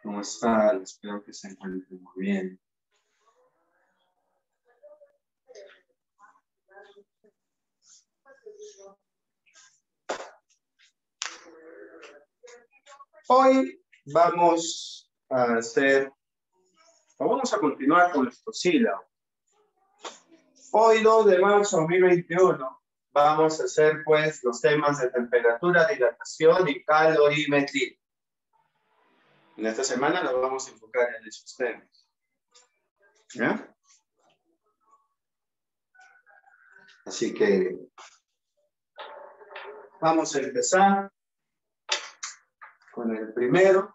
¿Cómo están? Espero que se encuentren muy bien. Hoy vamos a continuar con nuestro sílabo. Hoy, 2 de marzo de 2021, vamos a hacer pues los temas de temperatura, dilatación y calorimetría. En esta semana nos vamos a enfocar en esos temas. ¿Ya? Así que vamos a empezar con el primero.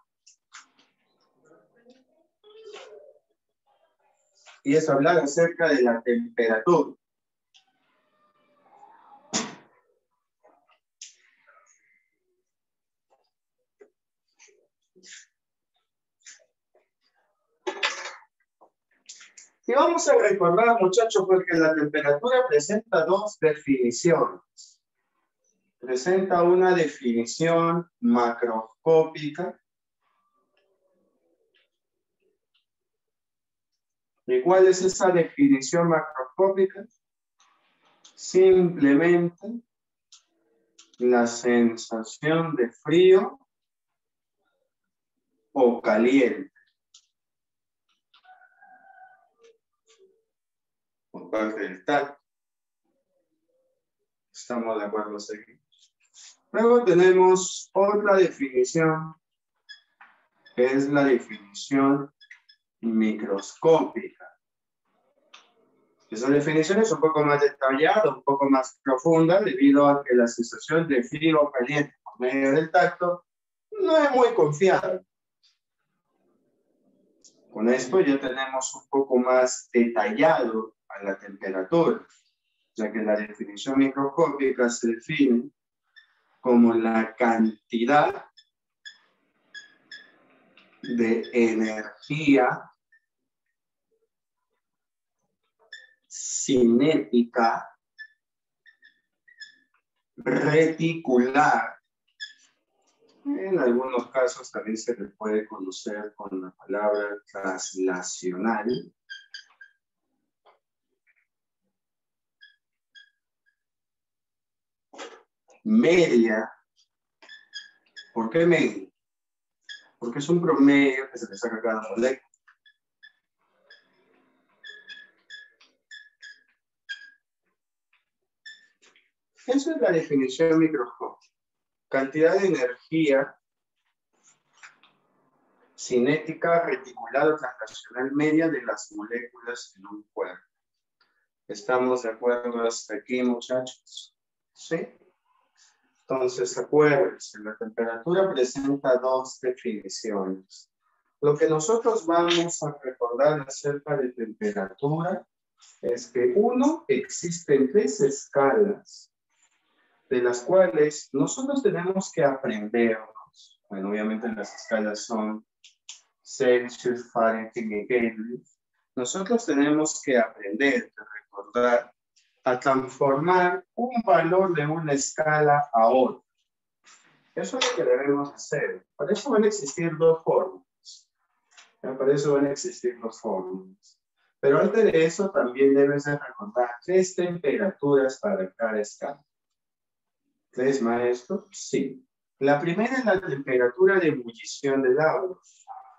Y es hablar acerca de la temperatura. Y vamos a recordar, muchachos, porque la temperatura presenta dos definiciones. Presenta una definición macroscópica. ¿Y cuál es esa definición macroscópica? Simplemente la sensación de frío o caliente por parte del tacto. ¿Estamos de acuerdo aquí? Luego tenemos otra definición, que es la definición microscópica. Esa definición es un poco más detallada, un poco más profunda, debido a que la sensación de frío o caliente por medio del tacto no es muy confiable. Con esto ya tenemos un poco más detallado a la temperatura, ya que la definición microscópica se define como la cantidad de energía cinética reticular. En algunos casos también se le puede conocer con la palabra traslacional. Media. ¿Por qué media? Porque es un promedio que se le saca cada molécula. Esa es la definición microscópica. Cantidad de energía cinética reticular o traslacional media de las moléculas en un cuerpo. ¿Estamos de acuerdo hasta aquí, muchachos? ¿Sí? Entonces, acuérdense, la temperatura presenta dos definiciones. Lo que nosotros vamos a recordar acerca de temperatura es que existen 3 escalas de las cuales nosotros tenemos que aprendernos. Bueno, obviamente las escalas son Celsius, Fahrenheit y Kelvin. Nosotros tenemos que aprender, recordar, a transformar un valor de una escala a otra. Eso es lo que debemos hacer. Para eso van a existir dos fórmulas. Para eso van a existir dos fórmulas. Pero antes de eso también debes de recordar 3 temperaturas para cada escala. ¿3, maestro? Sí. La primera es la temperatura de ebullición del agua,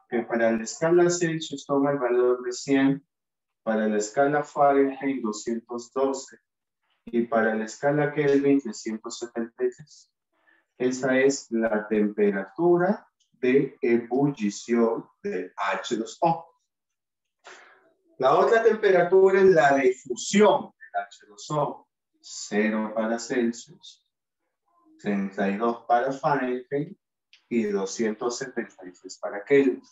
que para la escala Celsius toma el valor de 100, para la escala Fahrenheit 212 y para la escala Kelvin 373. Esa es la temperatura de ebullición del H2O. La otra temperatura es la de fusión del H2O. 0 para Celsius, 32 para Fahrenheit y 273 para Kelvin.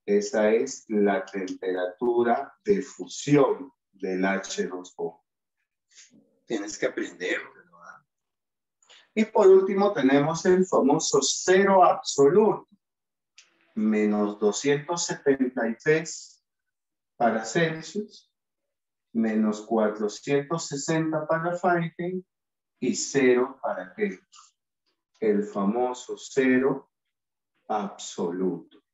Esa es la temperatura de fusión del H2O. Tienes que aprenderlo, ¿verdad? Y por último tenemos el famoso cero absoluto. Menos 273 para Celsius, menos 460 para Fahrenheit y 0 para Kelvin. El famoso cero absoluto.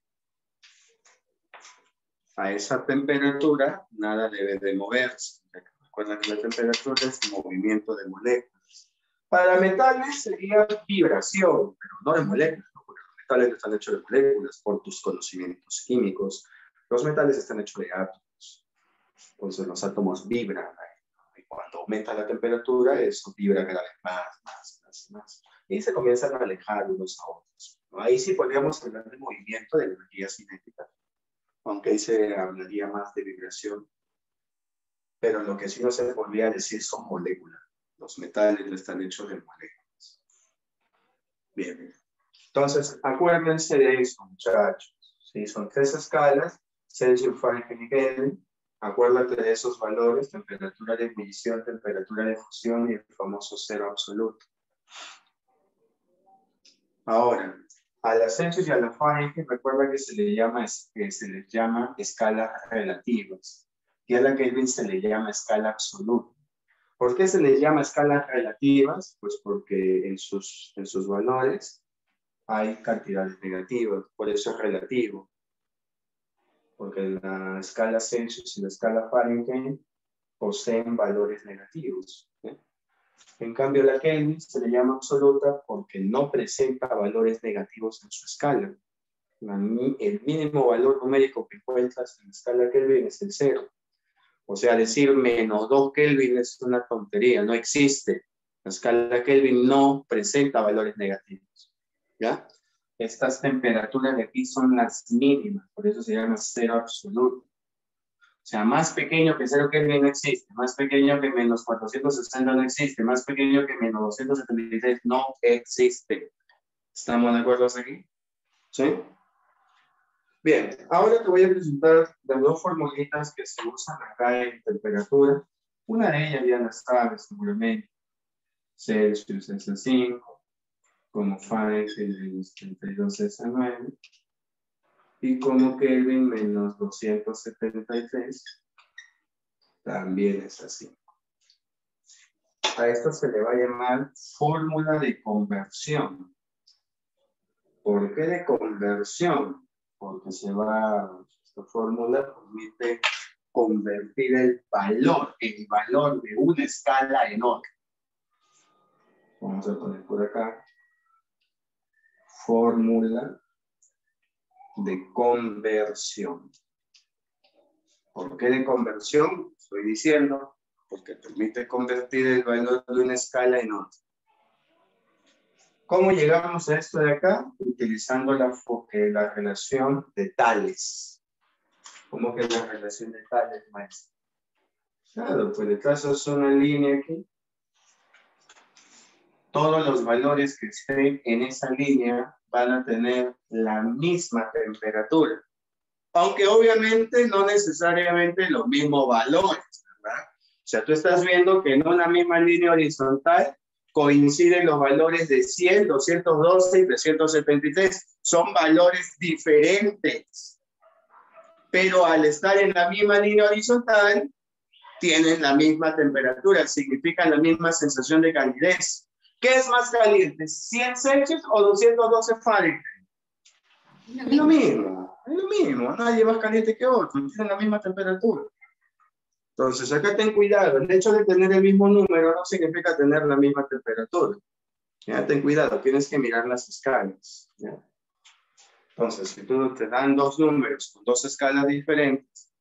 A esa temperatura nada debe de moverse. Recuerden que la temperatura es movimiento de moléculas. Para metales sería vibración, pero no de moléculas, ¿no? Porque los metales no están hechos de moléculas por tus conocimientos químicos. Los metales están hechos de átomos. Entonces los átomos vibran ahí, ¿no? Y cuando aumenta la temperatura, eso vibra cada vez más. Y se comienzan a alejar unos a otros, ¿no? Ahí sí podríamos hablar de movimiento de energía cinética, aunque ahí se hablaría más de vibración. Pero lo que sí no se podría decir son moléculas. Los metales no están hechos de moléculas. Bien. Entonces, acuérdense de eso, muchachos. ¿Sí? Son 3 escalas, Celsius, Fahrenheit y Kelvin. Acuérdate de esos valores, temperatura de ebullición, temperatura de fusión y el famoso cero absoluto. Ahora, a la Celsius y a la Fahrenheit, recuerda que se les llama escalas relativas. Y a la Kelvin se le llama escala absoluta. ¿Por qué se les llama escalas relativas? Pues porque en sus valores hay cantidades negativas, por eso es relativo. Porque la escala Celsius y la escala Fahrenheit poseen valores negativos, ¿eh? En cambio, la Kelvin se le llama absoluta porque no presenta valores negativos en su escala. El mínimo valor numérico que encuentras en la escala Kelvin es el 0. O sea, decir menos 2 Kelvin es una tontería, no existe. La escala Kelvin no presenta valores negativos, ¿ya? Estas temperaturas de aquí son las mínimas, por eso se llama cero absoluto. O sea, más pequeño que 0 Kelvin no existe, más pequeño que menos 460 no existe, más pequeño que menos 276 no existe. ¿Estamos de acuerdo hasta aquí? ¿Sí? Bien, ahora te voy a presentar las 2 formulitas que se usan acá en temperatura. Una de ellas ya la sabes seguramente. Celsius es a 5, como Fahrenheit menos 32 es a 9, y como Kelvin menos 273 también es a 5. A esto se le va a llamar fórmula de conversión. ¿Por qué de conversión? Porque esta fórmula permite convertir el valor de una escala en otra. Vamos a poner por acá fórmula de conversión. ¿Por qué de conversión? Estoy diciendo porque permite convertir el valor de una escala en otra. ¿Cómo llegamos a esto de acá? Utilizando la relación de tales. ¿Cómo que la relación de tales, maestro? Claro, pues le trazas una línea aquí. Todos los valores que estén en esa línea van a tener la misma temperatura. Aunque obviamente no necesariamente los mismos valores, ¿verdad? O sea, tú estás viendo que en una misma línea horizontal coinciden los valores de 100, 212 y 373. Son valores diferentes. Pero al estar en la misma línea horizontal, tienen la misma temperatura, significan la misma sensación de calidez. ¿Qué es más caliente? ¿100 Celsius o 212 Fahrenheit? Es lo mismo, nadie más caliente que otro, tienen la misma temperatura. Entonces, acá ten cuidado, el hecho de tener el mismo número no significa tener la misma temperatura. Ya, ten cuidado, tienes que mirar las escalas. ¿Ya? Entonces, si tú te dan 2 números con 2 escalas diferentes,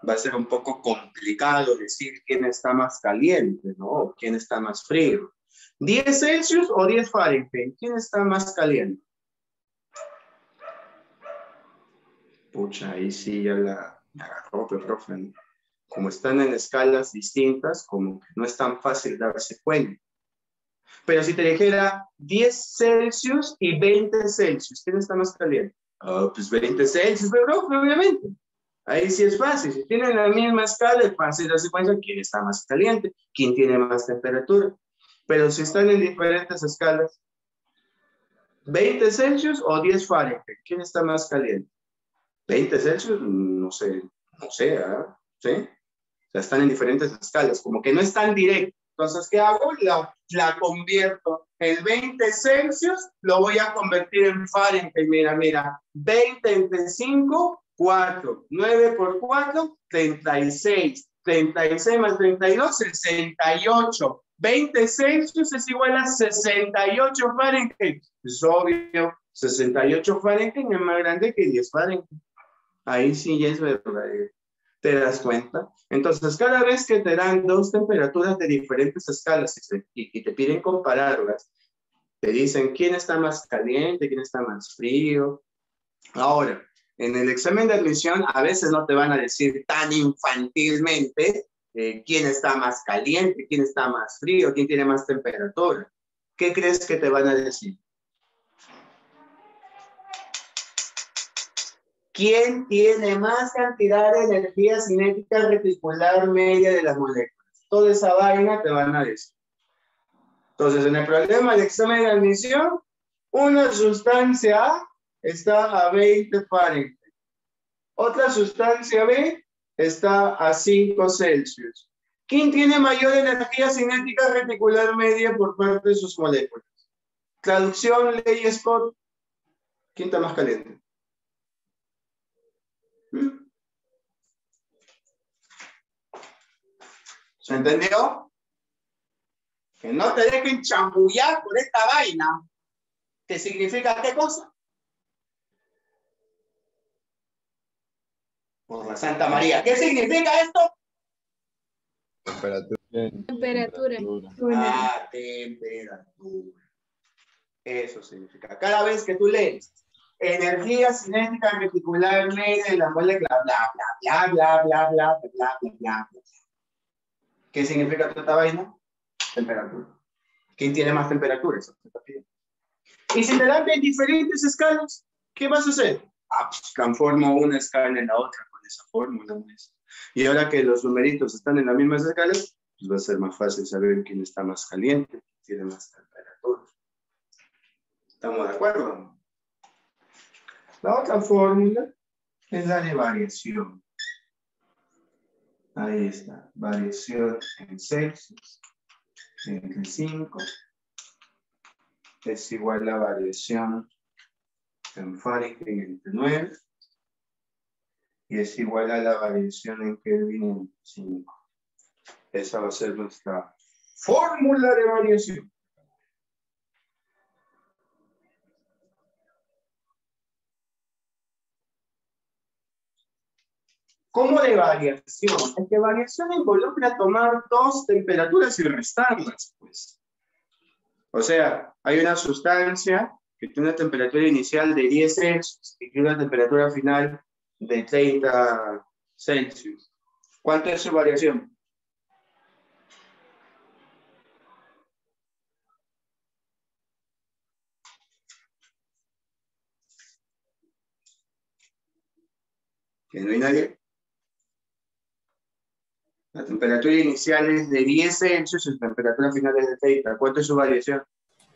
va a ser un poco complicado decir quién está más caliente, ¿no? ¿Quién está más frío? ¿10 Celsius o 10 Fahrenheit? ¿Quién está más caliente? Pucha, ahí sí ya la agarró, profe, ¿no? Como están en escalas distintas, como que no es tan fácil darse cuenta. Pero si te dijera 10 Celsius y 20 Celsius, ¿quién está más caliente? Pues 20 Celsius, pero obviamente. Ahí sí es fácil. Si tienen la misma escala, es fácil darse cuenta quién está más caliente, quién tiene más temperatura. Pero si están en diferentes escalas, 20 Celsius o 10 Fahrenheit, ¿quién está más caliente? 20 Celsius, no sé, ¿sí? O sea, están en diferentes escalas, como que no es tan directo. Entonces, ¿qué hago? La convierto. El 20 Celsius lo voy a convertir en Fahrenheit. Mira. 20 entre 5, 4. 9 por 4, 36. 36 más 32, 68. 20 Celsius es igual a 68 Fahrenheit. Es obvio, 68 Fahrenheit es más grande que 10 Fahrenheit. Ahí sí ya es verdadero. ¿Te das cuenta? Entonces, cada vez que te dan dos temperaturas de diferentes escalas y te piden compararlas, te dicen quién está más caliente, quién está más frío. Ahora, en el examen de admisión a veces no te van a decir tan infantilmente quién está más caliente, quién está más frío, quién tiene más temperatura. ¿Qué crees que te van a decir? ¿Quién tiene más cantidad de energía cinética reticular media de las moléculas? Toda esa vaina te van a decir. Entonces, en el problema del examen de admisión, una sustancia A está a 20 Fahrenheit. Otra sustancia B está a 5 Celsius. ¿Quién tiene mayor energía cinética reticular media por parte de sus moléculas? Traducción, ley Scott. ¿Quién está más caliente? ¿Se entendió? Que no te dejen chambullar por esta vaina. ¿Qué significa qué cosa? Por la Santa María. ¿Qué significa esto? Temperatura. Ah, temperatura. Eso significa. Cada vez que tú lees energía cinética reticular media de la molécula, bla, bla, bla, bla, bla, bla, bla, bla, bla, bla, bla. ¿Qué significa toda esta vaina? Temperatura. ¿Quién tiene más temperatura? Eso se está pidiendo. Y si te dan en diferentes escalas, ¿qué vas a hacer? Pues transformo una escala en la otra con esa fórmula. Y ahora que los numeritos están en las mismas escalas, pues va a ser más fácil saber quién está más caliente, quién tiene más temperatura. ¿Estamos de acuerdo? La otra fórmula es la de variación. Ahí está, variación en Celsius entre 5 es igual a variación en Fahrenheit entre 9 y es igual a la variación en Kelvin entre 5. Esa va a ser nuestra fórmula de variación. ¿Cómo de variación? Es que variación involucra tomar dos temperaturas y restarlas, pues. O sea, hay una sustancia que tiene una temperatura inicial de 10 Celsius y tiene una temperatura final de 30 Celsius. ¿Cuánto es su variación? ¿Que no hay nadie? La temperatura inicial es de 10 Celsius y la temperatura final es de 30. ¿Cuánto es su variación?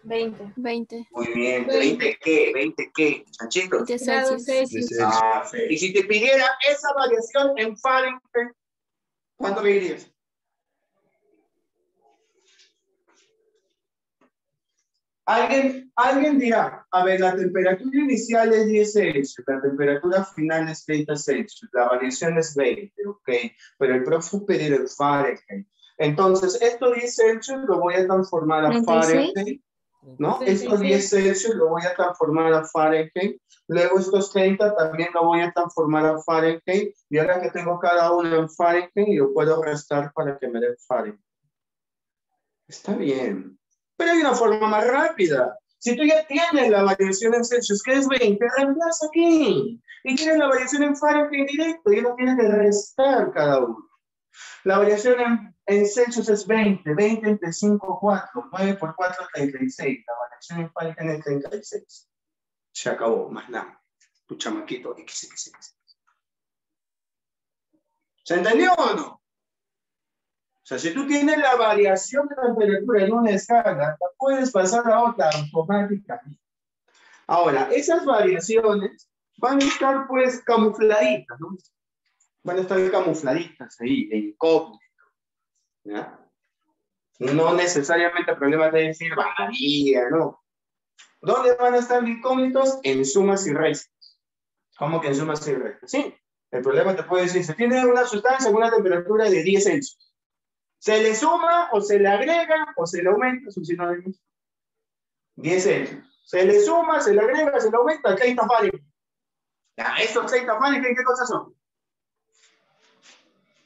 20. Muy bien. ¿20 qué? ¿20 qué? ¿Chanchitos? Grados Celsius. Ah, sí. Y si te pidiera esa variación en Fahrenheit, ¿cuánto me dirías? Alguien dirá, a ver, la temperatura inicial es 10 Celsius, la temperatura final es 30 Celsius, la variación es 20, ok, pero el profe pedir el Fahrenheit. Entonces, esto 10 Celsius lo voy a transformar a 36. Fahrenheit, ¿no? 36. Estos 10 Celsius lo voy a transformar a Fahrenheit, luego estos 30 también lo voy a transformar a Fahrenheit, y ahora que tengo cada uno en Fahrenheit, yo puedo restar para que me den Fahrenheit. Está bien. Pero hay una forma más rápida. Si tú ya tienes la variación en Celsius, que es 20, reemplaza aquí. Y tienes la variación en Fahrenheit directo, y no tienes que restar cada uno. La variación en Celsius es 20. 20 entre 5, 4. 9 por 4, 36. La variación en Fahrenheit es 36. Se acabó, más nada. Tu chamaquito. ¿Se entendió o no? O sea, si tú tienes la variación de temperatura en una escala, la puedes pasar a otra automáticamente. Ahora, esas variaciones van a estar pues camufladitas, ¿no? Van a estar camufladitas ahí, en incógnito. ¿Ya? No necesariamente el problema de decir varía, no. ¿Dónde van a estar los incógnitos? En sumas y restas. ¿Cómo que en sumas y restas? Sí. El problema te puede decir, se tiene una sustancia con una temperatura de 10 Celsius. ¿Se le suma o se le agrega o se le aumenta? Son sinónimos. 10 Celsius. Se le suma, se le agrega, se le aumenta, 30 Fahrenheit. Ya, estos 30 Fahrenheit, ¿qué cosas son?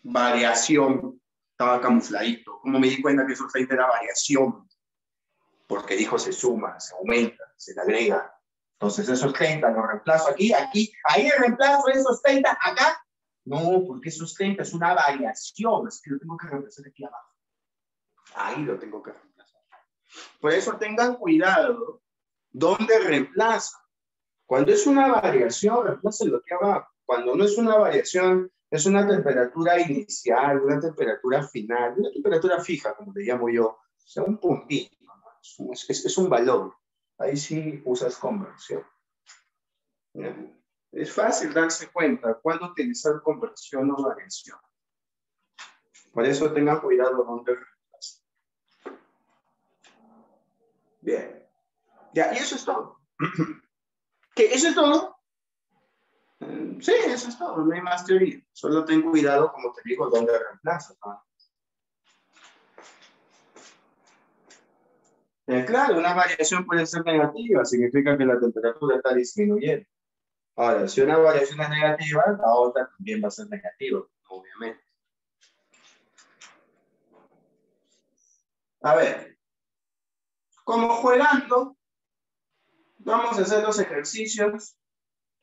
Variación. Estaba camufladito. ¿Cómo me di cuenta que esos 30 era variación? Porque dijo se suma, se aumenta, se le agrega. Entonces esos 30 los reemplazo aquí, aquí, ahí reemplazo esos 30 acá. No, porque esos 30 es una variación, es que lo tengo que reemplazar aquí abajo. Ahí lo tengo que reemplazar. Por eso tengan cuidado dónde reemplaza. Cuando es una variación, reemplacen aquí abajo. Cuando no es una variación, es una temperatura inicial, una temperatura final, una temperatura fija, como le llamo yo, o sea, un puntito, ¿no? Es un valor. Ahí sí usas conversión. Es fácil darse cuenta cuándo utilizar conversión o variación. Por eso tengan cuidado dónde reemplazan. Bien. Ya, y eso es todo. ¿Qué? ¿Eso es todo? Sí, eso es todo, no hay más teoría. Solo ten cuidado, como te digo, dónde reemplazas, ¿no? Claro, una variación puede ser negativa, significa que la temperatura está disminuyendo. Ahora, si una variación es negativa, la otra también va a ser negativa, obviamente. A ver, como jugando, vamos a hacer los ejercicios,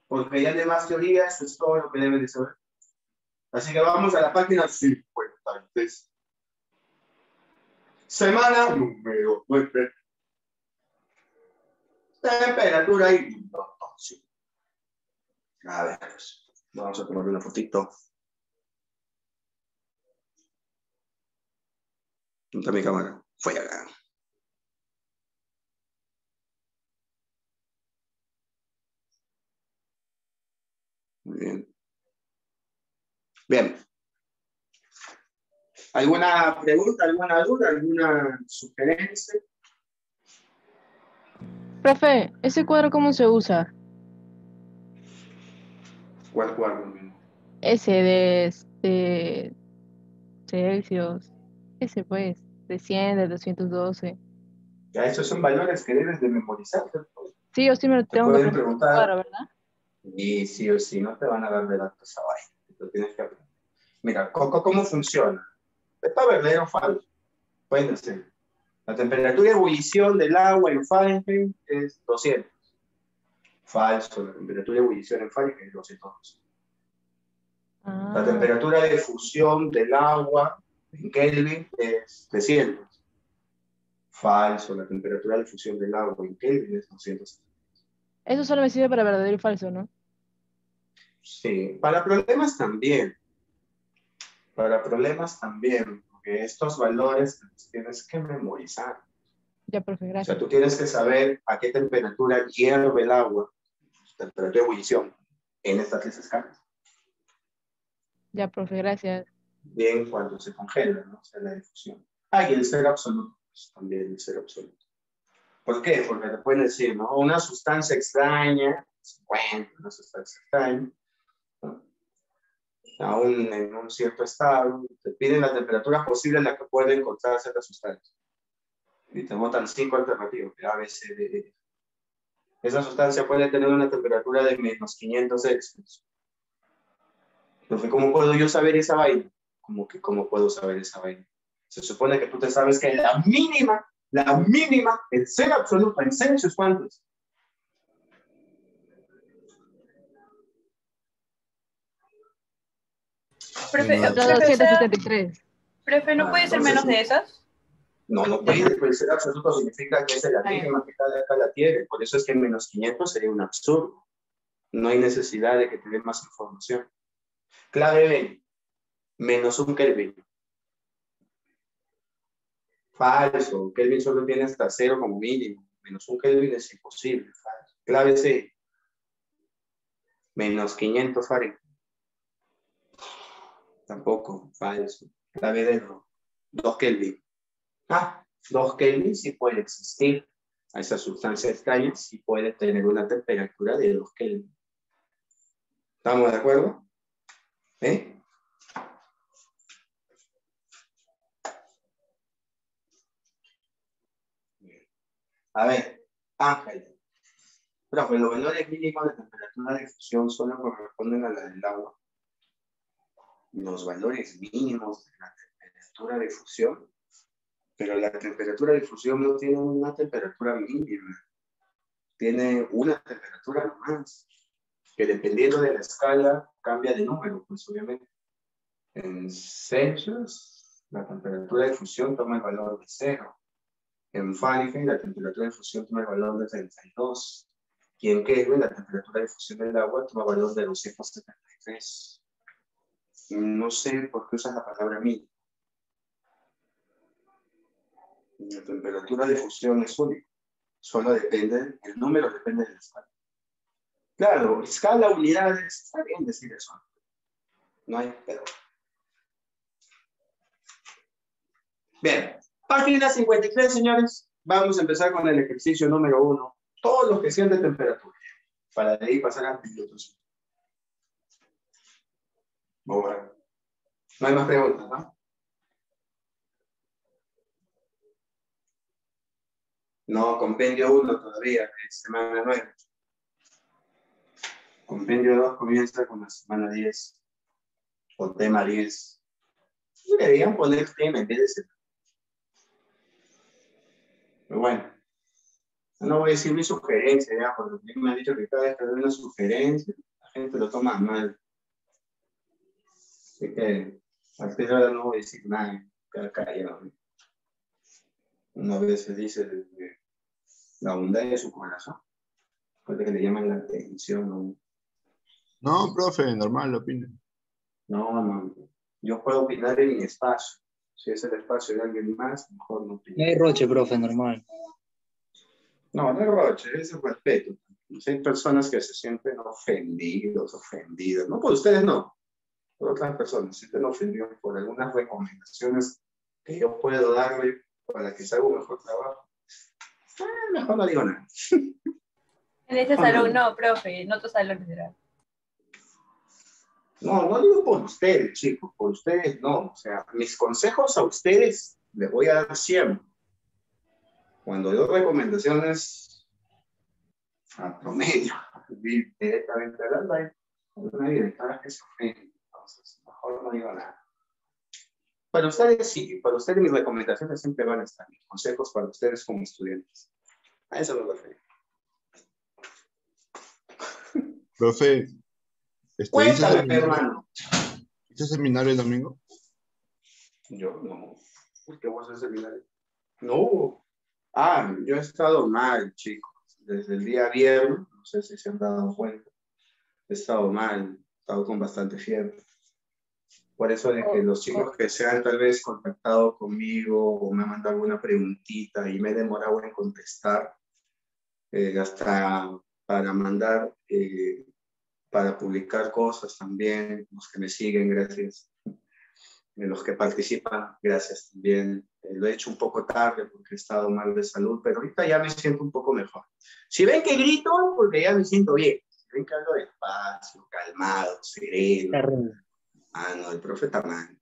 porque ya de más teoría, eso es todo lo que deben de saber. Así que vamos a la página 53. Semana número 9. Temperatura y sí. A ver, pues, vamos a tomar una fotito. ¿Dónde está mi cámara? Fue acá. Muy bien. Bien. ¿Alguna pregunta, alguna duda, alguna sugerencia? Profe, ¿ese cuadro cómo se usa? ¿Cuál cuadro? Ese de Celsius. Ese pues, de 100, de 212. Ya, esos son valores que debes de memorizar. Sí, yo sí me lo Te tengo que pueden aprender ese cuadro, preguntar ¿verdad? y sí o sí no te van a dar de datos esa vaina. Lo tienes que aprender. Mira, ¿cómo funciona? ¿Está verdadero o falso? Pueden decir. La temperatura de ebullición del agua en Fahrenheit es 200. Falso, la temperatura de ebullición en Fahrenheit es 212. La Ah, temperatura de fusión del agua en Kelvin es 300. Falso, la temperatura de fusión del agua en Kelvin es 200. eso solo me sirve para verdadero y falso, ¿no? Sí, para problemas también. Para problemas también, porque estos valores los tienes que memorizar. Ya, profe, O sea, gracias. tú tienes que saber a qué temperatura hierve el agua, temperatura de ebullición, en estas tres escalas. Ya, profe, gracias. Bien, cuando se congela, ¿no? O sea, la difusión. Y el cero absoluto, pues, también el cero absoluto. ¿Por qué? Porque te pueden decir, ¿no? Una sustancia extraña, 50, una sustancia extraña, ¿no? Aún en un cierto estado, te piden la temperatura posible en la que puede encontrarse esta sustancia. Y te botan 5 alternativas, A, B, C, D, E. Esa sustancia puede tener una temperatura de menos 500 Celsius. Entonces, ¿cómo puedo yo saber esa vaina? ¿Cómo puedo saber esa vaina? Se supone que tú te sabes que la mínima, el cero absoluto, en Celsius, ¿cuánto es? Profe, -2. profe, o sea, 273. profe, ¿no puede ser Entonces, menos de esas? no puede, pero el cero absoluto significa que esa es la mínima que cada escala tiene. Por eso es que menos 500 sería un absurdo. No hay necesidad de que te den más información. Clave B, menos un Kelvin. Falso, Kelvin solo tiene hasta 0 como mínimo. Menos un Kelvin es imposible. Falso. Clave C, menos 500 Fahrenheit. Tampoco, falso. Clave D, no. 2 Kelvin. 2 Kelvin sí puede existir. A esa sustancia extraña sí puede tener una temperatura de 2 Kelvin. ¿Estamos de acuerdo? ¿Eh? A ver, Ángel. Profe, los valores mínimos de temperatura de fusión solo corresponden a la del agua. Los valores mínimos de la temperatura de fusión, pero la temperatura de fusión no tiene una temperatura mínima, tiene una temperatura más, que dependiendo de la escala cambia de número, pues obviamente. En Celsius, la temperatura de fusión toma el valor de 0. En Fahrenheit, la temperatura de fusión toma el valor de 32. Y en Kelvin, la temperatura de fusión del agua toma valor de 273. No sé por qué usas la palabra mínima. La temperatura de fusión es única. Solo depende, el número depende de la escala. Claro, escala, unidades, está bien decir eso. No hay pedo. Bien, página 53, señores. Vamos a empezar con el ejercicio número 1. Todos los que sean de temperatura. Para de ahí pasar a pilotos. Bueno, no hay más preguntas, ¿no? No, compendio 1 todavía, es semana 9. Compendio 2 comienza con la semana 10. O tema 10. Deberían poner tema en vez de semana. Pero bueno. No voy a decir mi sugerencia, ya, porque me han dicho que cada vez que doy una sugerencia, la gente lo toma mal. Así que, a partir de ahora no voy a decir nada, queda callado. Una vez se dice la bondad de su corazón, puede que le llaman la atención. No, profe, normal, opina. No, yo puedo opinar en mi espacio. Si es el espacio de alguien más, mejor no opino. No hay roche, profe, normal. No es roche, es el respeto. Hay personas que se sienten ofendidas. No por ustedes, no. Por otras personas se sienten ofendidos por algunas recomendaciones que yo puedo darle para que se haga un mejor trabajo. Mejor no digo nada. En este salón no, profe, en otro salón será. No digo por ustedes, chicos, por ustedes no. O sea, mis consejos a ustedes les voy a dar siempre. Cuando doy recomendaciones a promedio, directamente a las live, hay directoras que se ofenden. Entonces, mejor no digo nada. Para ustedes sí, para ustedes mis recomendaciones siempre van a estar, mis consejos para ustedes como estudiantes. A eso me refiero. Profe, Cuéntame, hermano. ¿Hice seminario el domingo? Yo no. ¿Por qué vos haces seminario? No. Yo he estado mal, chicos. Desde el día viernes, no sé si se han dado cuenta. He estado mal, he estado con bastante fiebre. Por eso de que los chicos que se han tal vez contactado conmigo o me han mandado alguna preguntita y me he demorado en contestar, hasta para mandar, para publicar cosas también, los que me siguen, gracias. Los que participan, gracias también. Lo he hecho un poco tarde porque he estado mal de salud, pero ahorita ya me siento un poco mejor. Si ven que grito, porque ya me siento bien. Si ven que hablo despacio, calmado, sereno. No, el profe está mal.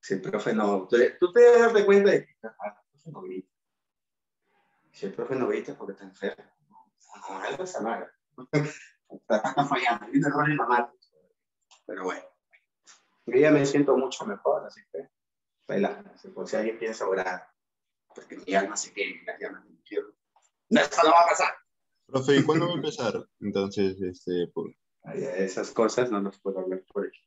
Si el profe no... Tú te das cuenta de que el profe no grita. Si el profe no grita es porque está enfermo. No, algo está mal. Está fallando. Hay un error en la matriz. Pero bueno. Yo ya me siento mucho mejor, así que relájense, por si alguien piensa orar, porque mi alma se quema y las llamas del infierno. No, esto no va a pasar. Profe, ¿y cuándo va a empezar? Entonces, esas cosas no las puedo hablar por aquí.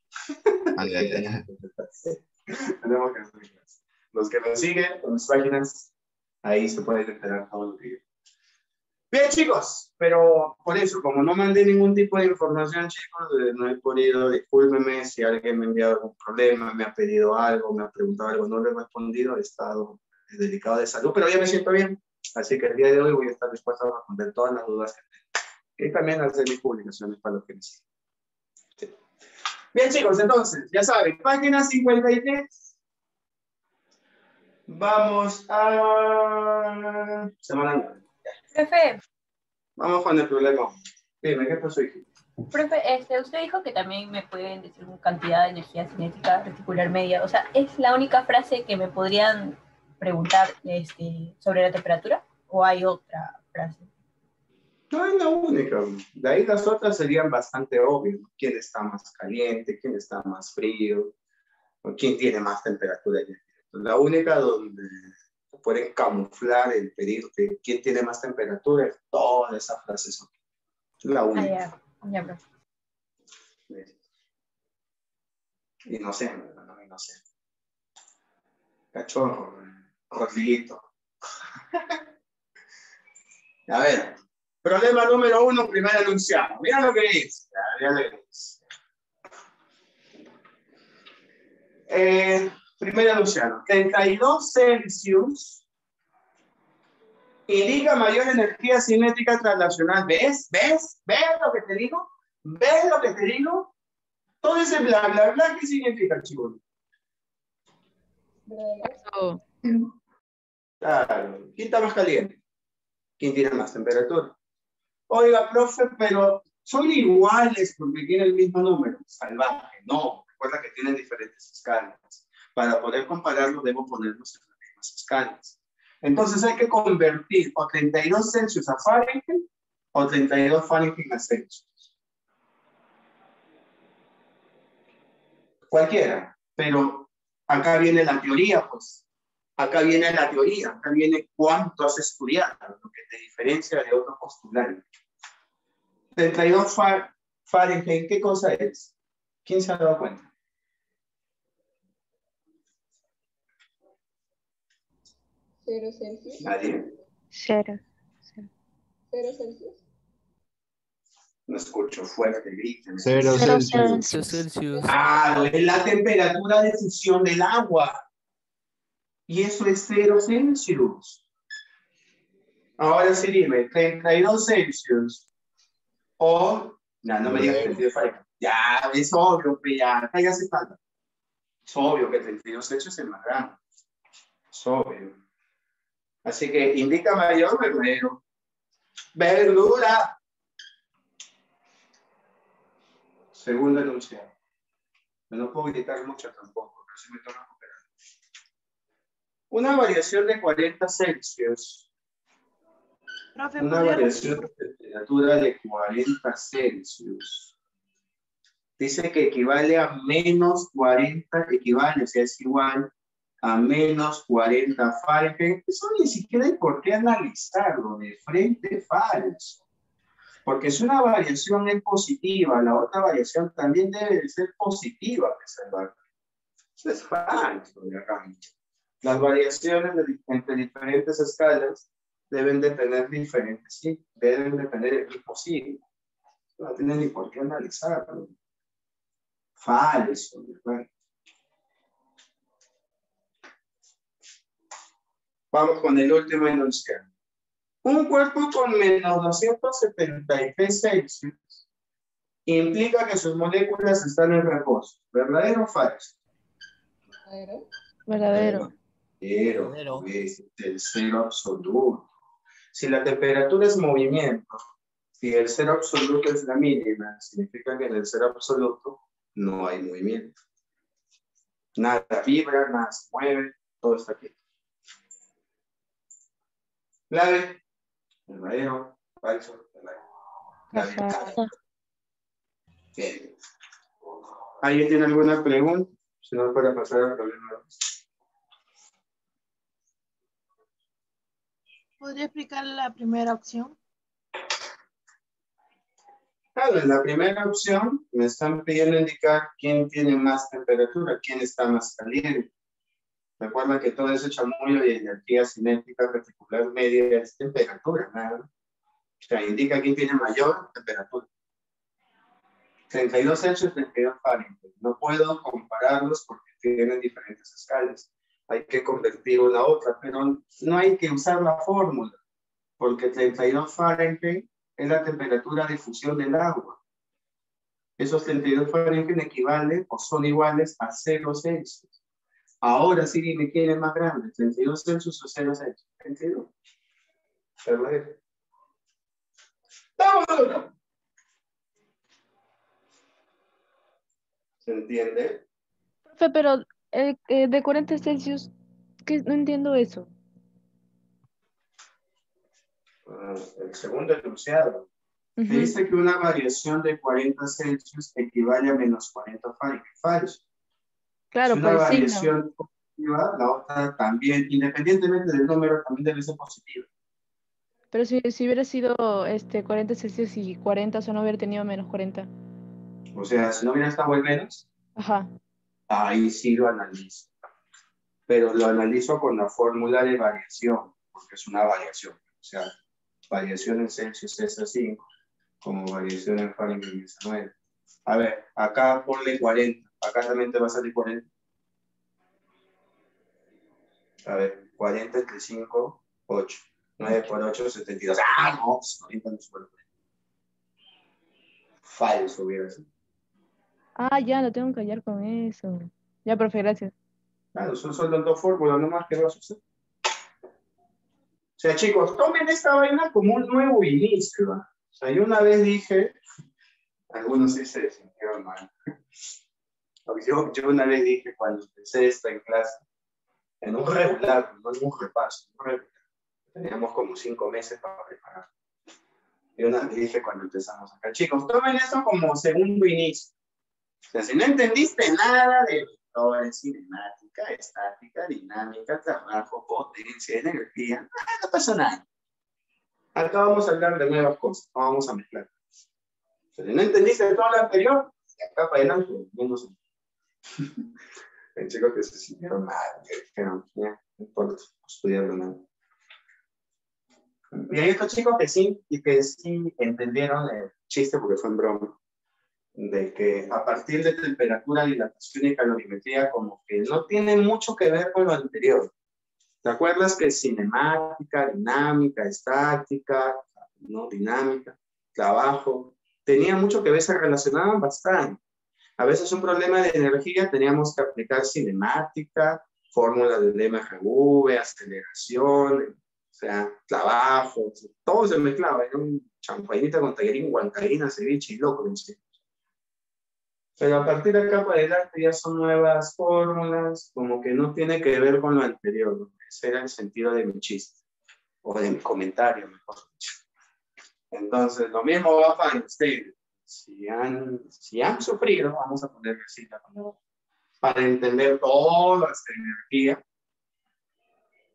Tenemos que hacerlas. Los que nos siguen en las páginas, ahí se pueden enterar todo lo que yo. Bien, chicos, pero por eso, como no mandé ningún tipo de información, chicos, no he podido, discúlpenme si alguien me ha enviado algún problema, me ha pedido algo, me ha preguntado algo, no le he respondido, he estado delicado de salud, pero ya me siento bien, así que el día de hoy voy a estar dispuesto a responder todas las dudas que tengo. Y también hacer mis publicaciones para los que me siguen. Sí. Bien, chicos, entonces, ya saben, página 53. Vamos a... Semana 9. Profe, Vamos con el problema. Dime, ¿qué pasó, hijo? profe, usted dijo que también me pueden decir una cantidad de energía cinética reticular media. O sea, ¿es la única frase que me podrían preguntar sobre la temperatura? ¿O hay otra frase? No es la única. De ahí las otras serían bastante obvias. ¿Quién está más caliente? ¿Quién está más frío? ¿O quién tiene más temperatura? La única donde pueden camuflar el pedirte quién tiene más temperatura es todas esas frases son. La única. Ya, profe. Inocente, no inocente. Cachorro, Rodriguito. A ver, problema número 1, primer enunciado. Mira lo que dice. Mira lo que dice. Primer enunciado. 32 Celsius indica mayor energía cinética translacional. ¿Ves? ¿Ves? ¿Ves lo que te digo? ¿Ves lo que te digo? Todo ese bla, bla, bla, ¿qué significa, chicos? Eso. Claro. ¿Quién está más caliente? ¿Quién tiene más temperatura? Oiga, profe, pero son iguales porque tienen el mismo número. Salvaje, no. Recuerda que tienen diferentes escalas. Para poder compararlos, debo ponerlos en las mismas escalas. Entonces hay que convertir o 32 Celsius a Fahrenheit o 32 Fahrenheit a Celsius. Cualquiera, pero acá viene la teoría, pues. Acá viene la teoría, acá viene cuánto has estudiado, lo que te diferencia de otro postulante. 32 Fahrenheit, ¿qué cosa es? ¿Quién se ha dado cuenta? ¿0 Celsius? Nadie. 0. 0 Celsius. No escucho fuerte, griten. 0 Celsius. Celsius. Ah, es la temperatura de fusión del agua. Y eso es 0 Celsius. Ahora sí dime, 32 Celsius. O, no me digas 32 Fahrenheit. Ya, es obvio que ya, cállate tanto. Es obvio que 32 Celsius es más grande. Es obvio. Así que indica mayor verdadero. Verdura. Segundo enunciado. No puedo gritar mucho tampoco, pero sí me toca recuperar. Una variación de 40 Celsius. Profe, Una ¿podría variación de temperatura de 40 Celsius. Dice que equivale a menos 40, equivale, o sea, es igual a menos 40 Fahrenheit. Eso ni siquiera hay por qué analizarlo de frente falso. Porque si una variación es positiva, la otra variación también debe de ser positiva, reservar. Eso es falso, las variaciones entre diferentes escalas deben de tener diferentes, sí, deben de tener el mismo signo. No tienen ni por qué analizarlo. Falso, ¿verdad? Vamos con el último enunciado. Un cuerpo con menos 273 Celsius implica que sus moléculas están en reposo. ¿Verdadero o falso? Verdadero. Verdadero. Es el cero absoluto. Si la temperatura es movimiento y el cero absoluto es la mínima, significa que en el cero absoluto no hay movimiento. Nada vibra, nada se mueve, todo está aquí. Clave. Verdadero, falso, verdadero. Falso. Bien. ¿Alguien tiene alguna pregunta? Si no, para pasar al problema. ¿Podría explicar la primera opción? Claro, en la primera opción me están pidiendo indicar quién tiene más temperatura, quién está más caliente. Recuerda que todo ese chamullo y energía cinética reticular media es temperatura, ¿no? O sea, indica quién tiene mayor temperatura. 32 Celsius, 32 Fahrenheit. No puedo compararlos porque tienen diferentes escalas. Hay que convertir una a otra, pero no hay que usar la fórmula, porque 32 Fahrenheit es la temperatura de fusión del agua. Esos 32 Fahrenheit equivalen o son iguales a 0 Celsius. Ahora sí dime quién es más grande, 32 Celsius o 0 Celsius. 32. Verdadero. ¡Vamos! ¿Se entiende? Profe, pero de 40 Celsius, ¿qué? No entiendo eso. El segundo enunciado. Ujú. Me dice que una variación de 40 Celsius equivale a menos 40 Fahrenheit. Falso. Claro, Si por una el signo. variación positiva, la otra también, independientemente del número, también debe ser positiva. Pero si hubiera sido 40 Celsius y 40, o sea, no hubiera tenido menos 40. O sea, si no hubiera estado el menos, Ajá. ahí sí lo analizo. Pero lo analizo con la fórmula de variación, porque es una variación. O sea, variación en Celsius es a 5, como variación en Fahrenheit es a 9. A ver, acá ponle 40. Acá también te va a salir 40. A ver, 40 entre 5, 8. 9 por 8, 72. ¡Ah, no! 40 no supera 40. Falso hubiera sido. Ah, ya, no tengo que hallar con eso. Ya, profe, gracias. Claro, son solo dos fórmulas, nomás que vas a usar. O sea, chicos, tomen esta vaina como un nuevo inicio, ¿no? O sea, yo una vez dije, algunos sí se sintieron mal. Yo una vez dije cuando empecé esta en clase, en un regular, no en un repaso, un regular. Teníamos como 5 meses para preparar. Y una vez dije cuando empezamos acá, chicos, tomen esto como segundo inicio. O sea, si no entendiste nada de vectores, cinemática, estática, dinámica, trabajo, potencia, energía, no pasa nada. Acá vamos a hablar de nuevas cosas, no vamos a mezclar. O sea, si no entendiste todo lo anterior, de acá para adelante, menos. Hay chicos que se sintieron mal, que dijeron, ya, no importa, estudiarlo nada. Y hay otros chicos que sí entendieron el chiste porque fue en broma, de que a partir de temperatura, dilatación y calorimetría como que no tiene mucho que ver con lo anterior. ¿Te acuerdas que cinemática, dinámica, estática, no dinámica, trabajo, tenía mucho que ver, se relacionaban bastante? A veces un problema de energía teníamos que aplicar cinemática, fórmula del MHV, aceleración, o sea, trabajo, todo se mezclaba, era un champañita con tallarín, guancaína, ceviche y loco, no sé. Pero a partir de acá para adelante ya son nuevas fórmulas, como que no tiene que ver con lo anterior, ¿no? Ese era el sentido de mi chiste, o de mi comentario, mejor dicho. Entonces, lo mismo va para ustedes. Si han sufrido, vamos a ponerle así, para entender toda esta energía.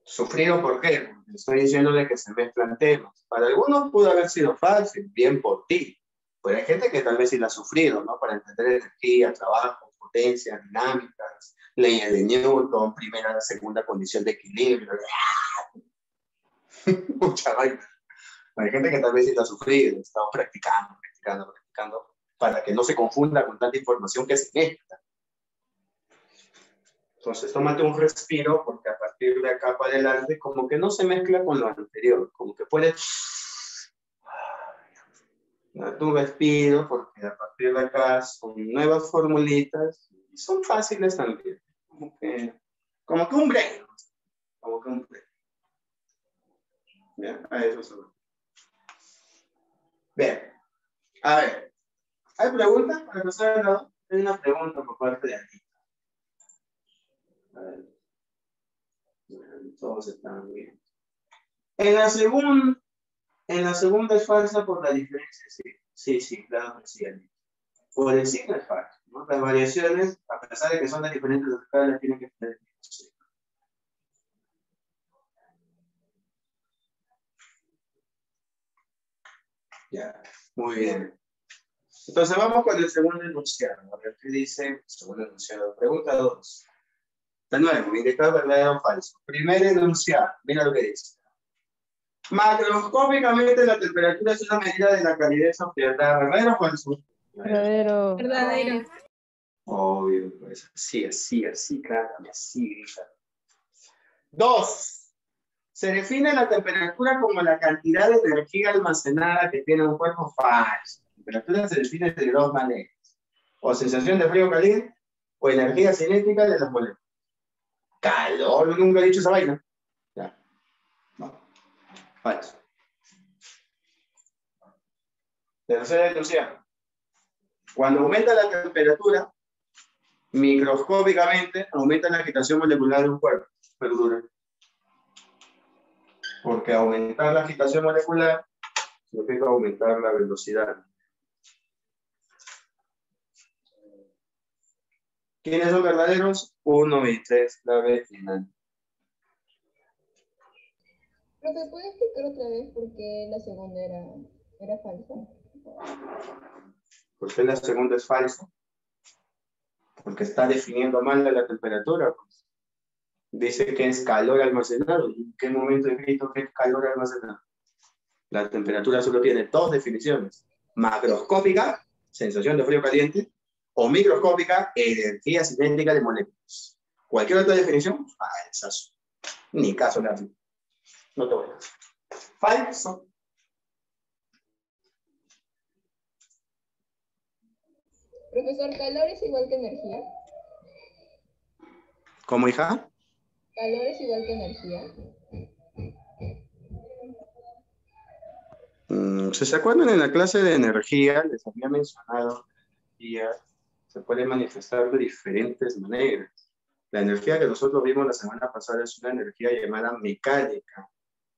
¿Sufrido por qué? Porque estoy diciéndole que se mezclan temas. Para algunos pudo haber sido fácil, bien por ti. Pero hay gente que tal vez sí la ha sufrido, ¿no? Para entender energía, trabajo, potencia, dinámicas, leyes de Newton, primera, segunda condición de equilibrio. Mucha vaina. Hay gente que tal vez sí la ha sufrido, está practicando, para que no se confunda con tanta información que se mezcla. Entonces, tómate un respiro, porque a partir de acá para adelante, como que no se mezcla con lo anterior, como que puedes... Date un respiro, porque a partir de acá son nuevas formulitas, y son fáciles también, como que un break, como que un break. ¿Ya? A eso se va. Bien. A ver, ¿hay preguntas para empezar? ¿No? Hay una pregunta por parte de aquí. A ver. Todos están bien. En la segunda es falsa por la diferencia, sí. Sí, claro que sí. Por el signo es falso, ¿no? Las variaciones, a pesar de que son de diferentes escalas, tienen que tener el mismo signo. Ya, muy bien. Entonces vamos con el segundo enunciado. A ver qué dice el segundo enunciado. Pregunta 2. De nuevo, indicador verdadero o falso. Primer enunciado, mira lo que dice. Macroscópicamente la temperatura es una medida de la calidez o frialdad. ¿Verdadero o falso? Verdadero. Verdadero. Obvio, pues así, claro, así grita. 2. Se define la temperatura como la cantidad de energía almacenada que tiene un cuerpo. Falso. La temperatura se define de dos maneras. O sensación de frío caliente, o energía cinética de las moléculas. Calor, nunca he dicho esa vaina. Ya. No. Falso. Tercera ilusión. Cuando aumenta la temperatura, microscópicamente aumenta la agitación molecular de un cuerpo. Perdura. Porque aumentar la agitación molecular significa aumentar la velocidad. ¿Quiénes son verdaderos? 1 y 3, clave final. Profe, ¿puede explicar otra vez por qué la segunda era falsa? ¿Por qué la segunda es falsa? Porque está definiendo mal la temperatura. Pues. Dice que es calor almacenado. ¿Y en qué momento he escrito que es calor almacenado? La temperatura solo tiene dos definiciones. Macroscópica, sensación de frío caliente, o microscópica, energía cinética de moléculas. Cualquier otra definición, falsazo. Ni caso le hace. No te voy a decir. Falso. Profesor, ¿calor es igual que energía? ¿Cómo, hija? ¿Calor es igual que energía? Si se acuerdan en la clase de energía, les había mencionado que la energía se puede manifestar de diferentes maneras. La energía que nosotros vimos la semana pasada es una energía llamada mecánica,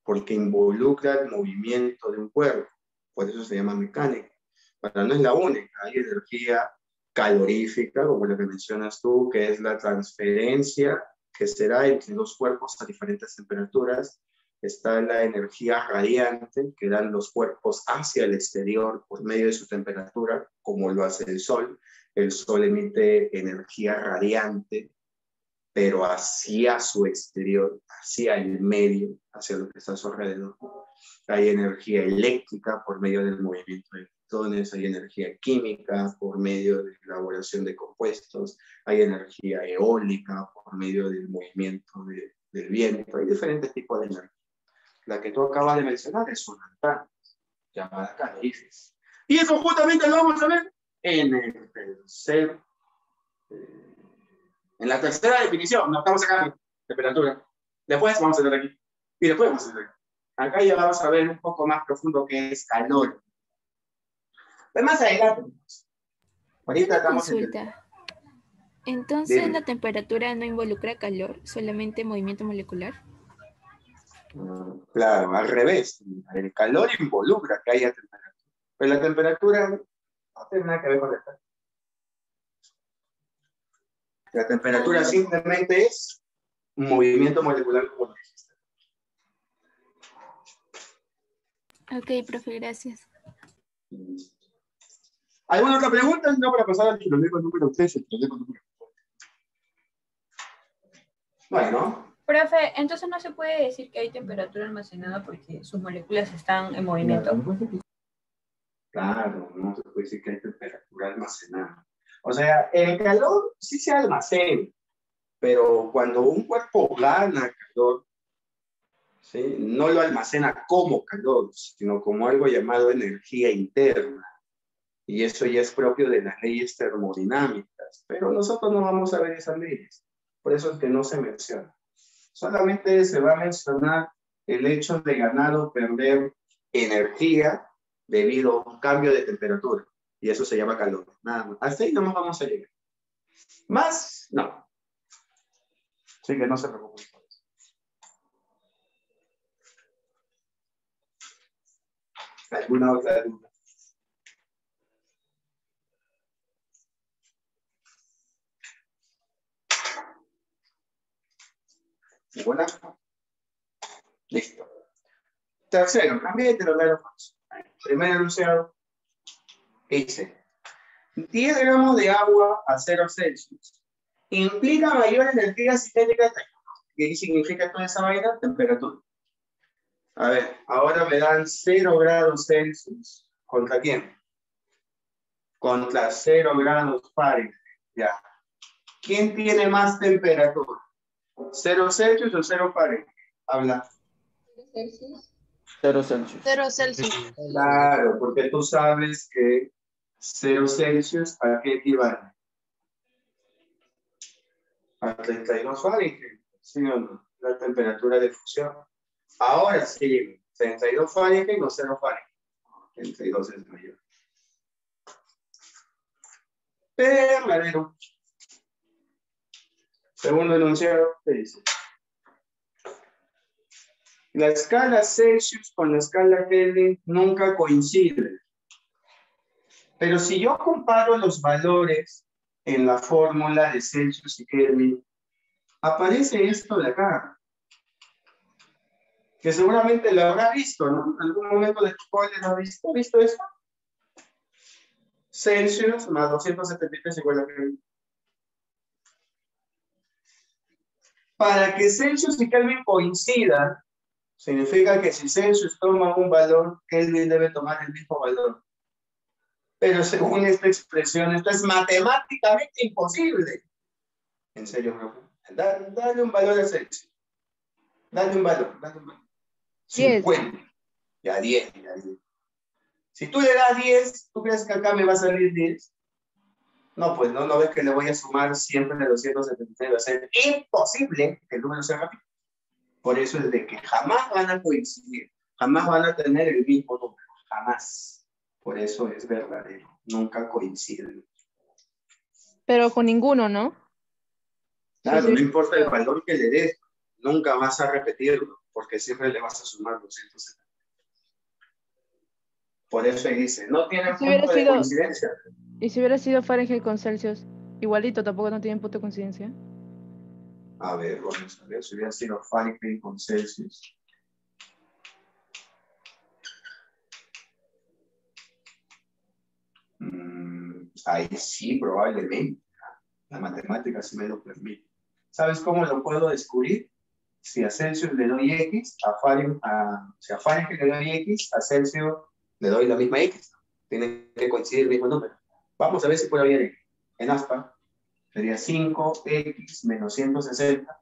porque involucra el movimiento de un cuerpo. Por eso se llama mecánica. Pero no es la única. Hay energía calorífica, como la que mencionas tú, que es la transferencia que será entre dos cuerpos a diferentes temperaturas. Está la energía radiante, que dan los cuerpos hacia el exterior por medio de su temperatura, como lo hace el Sol. El Sol emite energía radiante, pero hacia su exterior, hacia el medio, hacia lo que está a su alrededor. Hay energía eléctrica por medio del movimiento de electrones, hay energía química por medio de la elaboración de compuestos, hay energía eólica por medio del movimiento del viento, hay diferentes tipos de energía. La que tú acabas de mencionar es una ventana, llamada calorífica. Y eso justamente lo vamos a ver en el tercer... en la tercera definición, no estamos sacando temperatura. Después vamos a ver aquí. Y después vamos a ver aquí. Acá ya vamos a ver un poco más profundo qué es calor. Pero más adelante. Ahorita estamos consulta. Entonces, Dime. ¿la temperatura no involucra calor, solamente movimiento molecular? Claro, al revés. El calor involucra que haya temperatura. Pero la temperatura no tiene nada que ver con el calor. La temperatura simplemente es un movimiento molecular como dijiste. Ok, profe, gracias. ¿Alguna otra pregunta? No, para pasar al problema número 3, el problema número 4. Bueno. Profe, entonces no se puede decir que hay temperatura almacenada porque sus moléculas están en movimiento. Claro, no se puede decir que hay temperatura almacenada. O sea, el calor sí se almacena, pero cuando un cuerpo gana calor, ¿sí? No lo almacena como calor, sino como algo llamado energía interna. Y eso ya es propio de las leyes termodinámicas. Pero nosotros no vamos a ver esas leyes. Por eso es que no se menciona. Solamente se va a mencionar el hecho de ganar o perder energía debido a un cambio de temperatura. Y eso se llama calor. Nada más. Hasta ahí no nos vamos a llegar. Más, no. Así que no se preocupen por eso. ¿Alguna otra duda? ¿Ninguna? Listo. Tercero, cambié de los falso. Primer enunciado dice: 10 gramos de agua a 0 Celsius implica mayor energía cinética. ¿Qué significa toda esa vaina? Temperatura. A ver, ahora me dan 0 grados Celsius. ¿Contra quién? Contra 0 grados Fahrenheit. Ya. ¿Quién tiene más temperatura? ¿0 Celsius o 0 Fahrenheit? Habla. 0 Celsius. 0 Celsius. 0 Celsius. Claro, porque tú sabes que 0 Celsius, ¿a qué equivale? A 32 Fahrenheit. ¿Sí o no? La temperatura de fusión. Ahora sí, 32 Fahrenheit o 0 Fahrenheit. 32 es mayor. Verdadero. Segundo enunciado, ¿qué dice? La escala Celsius con la escala Kelvin nunca coinciden. Pero si yo comparo los valores en la fórmula de Celsius y Kelvin, aparece esto de acá, que seguramente lo habrá visto, ¿no? En algún momento de tu cole lo has visto esto. Celsius más 273 igual a Kelvin. Para que Celsius y Kelvin coincidan, significa que si Celsius toma un valor, Kelvin debe tomar el mismo valor. Pero según esta expresión, esto es matemáticamente imposible. En serio, profe. Dale un valor a Celsius. Dale un valor. 50. Ya 10. Si tú le das 10, ¿tú crees que acá me va a salir 10? No, pues no ves que le voy a sumar siempre de 276. Va a ser imposible que el número sea rápido. Por eso es de que jamás van a coincidir. Jamás van a tener el mismo número. Jamás. Por eso es verdadero. Nunca coinciden. Pero con ninguno, ¿no? Claro, no importa el valor que le des, nunca vas a repetirlo, porque siempre le vas a sumar 270. Por eso ahí dice, no tiene punto de coincidencia. ¿Y si hubiera sido Fahrenheit con Celsius? Igualito, tampoco no tienen punto de coincidencia. A ver, vamos a ver, si hubiera sido Fahrenheit con Celsius. Ahí sí, probablemente. La matemática sí me lo permite. ¿Sabes cómo lo puedo descubrir? Si a Celsius le doy X, si a Fahrenheit le doy X, a Celsius le doy la misma X. Tienen que coincidir el mismo número. Vamos a ver si puede haber X. En aspa sería 5X menos 160.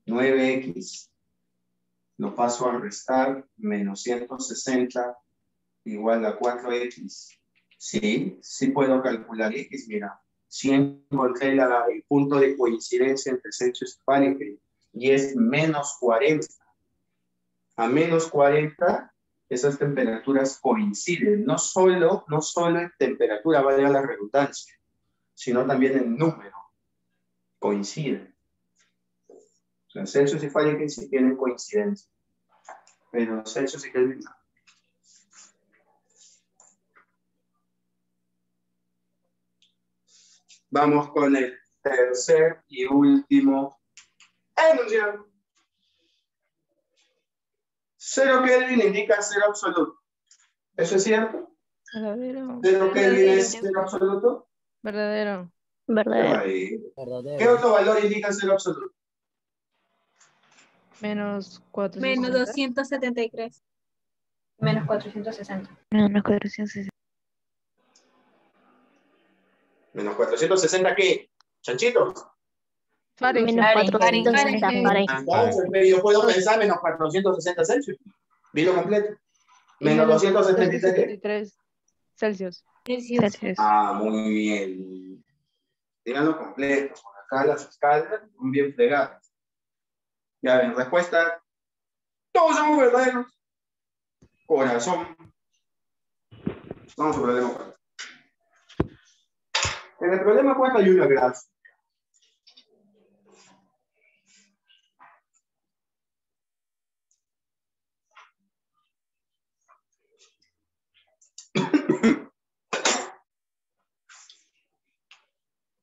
9X. Lo paso a restar. Menos 160 igual a 4X. Sí puedo calcular X. Mira, sí encontré el punto de coincidencia entre Celsius y Fahrenheit. Y es menos 40. A menos 40, esas temperaturas coinciden, no solo en temperatura, valga la redundancia, sino también en número, coinciden. O sea, Celsius y Fahrenheit sí tienen coincidencia, pero Celsius y Kelvin no. Vamos con el tercer y último enunciado. 0 Kelvin indica 0 absoluto. ¿Eso es cierto? Verdadero. 0 Kelvin es 0 absoluto. Verdadero. ¿Qué otro valor indica 0 absoluto? Menos 460. Menos 273. Menos 460. Menos 460. ¿Menos 460 qué? ¿Chanchitos? Fahrenheit. Menos 460 Fahrenheit. Entonces, yo puedo pensar menos 460 Celsius. Dilo completo. Y Menos 273 ¿qué? 273 Celsius. Celsius. Ah, muy bien. Díganlo completo. Por acá las escalas son bien fregadas. Ya ven, respuesta. Todos somos verdaderos. Corazón. Vamos al problema 4. En el problema 4 hay una gráfica.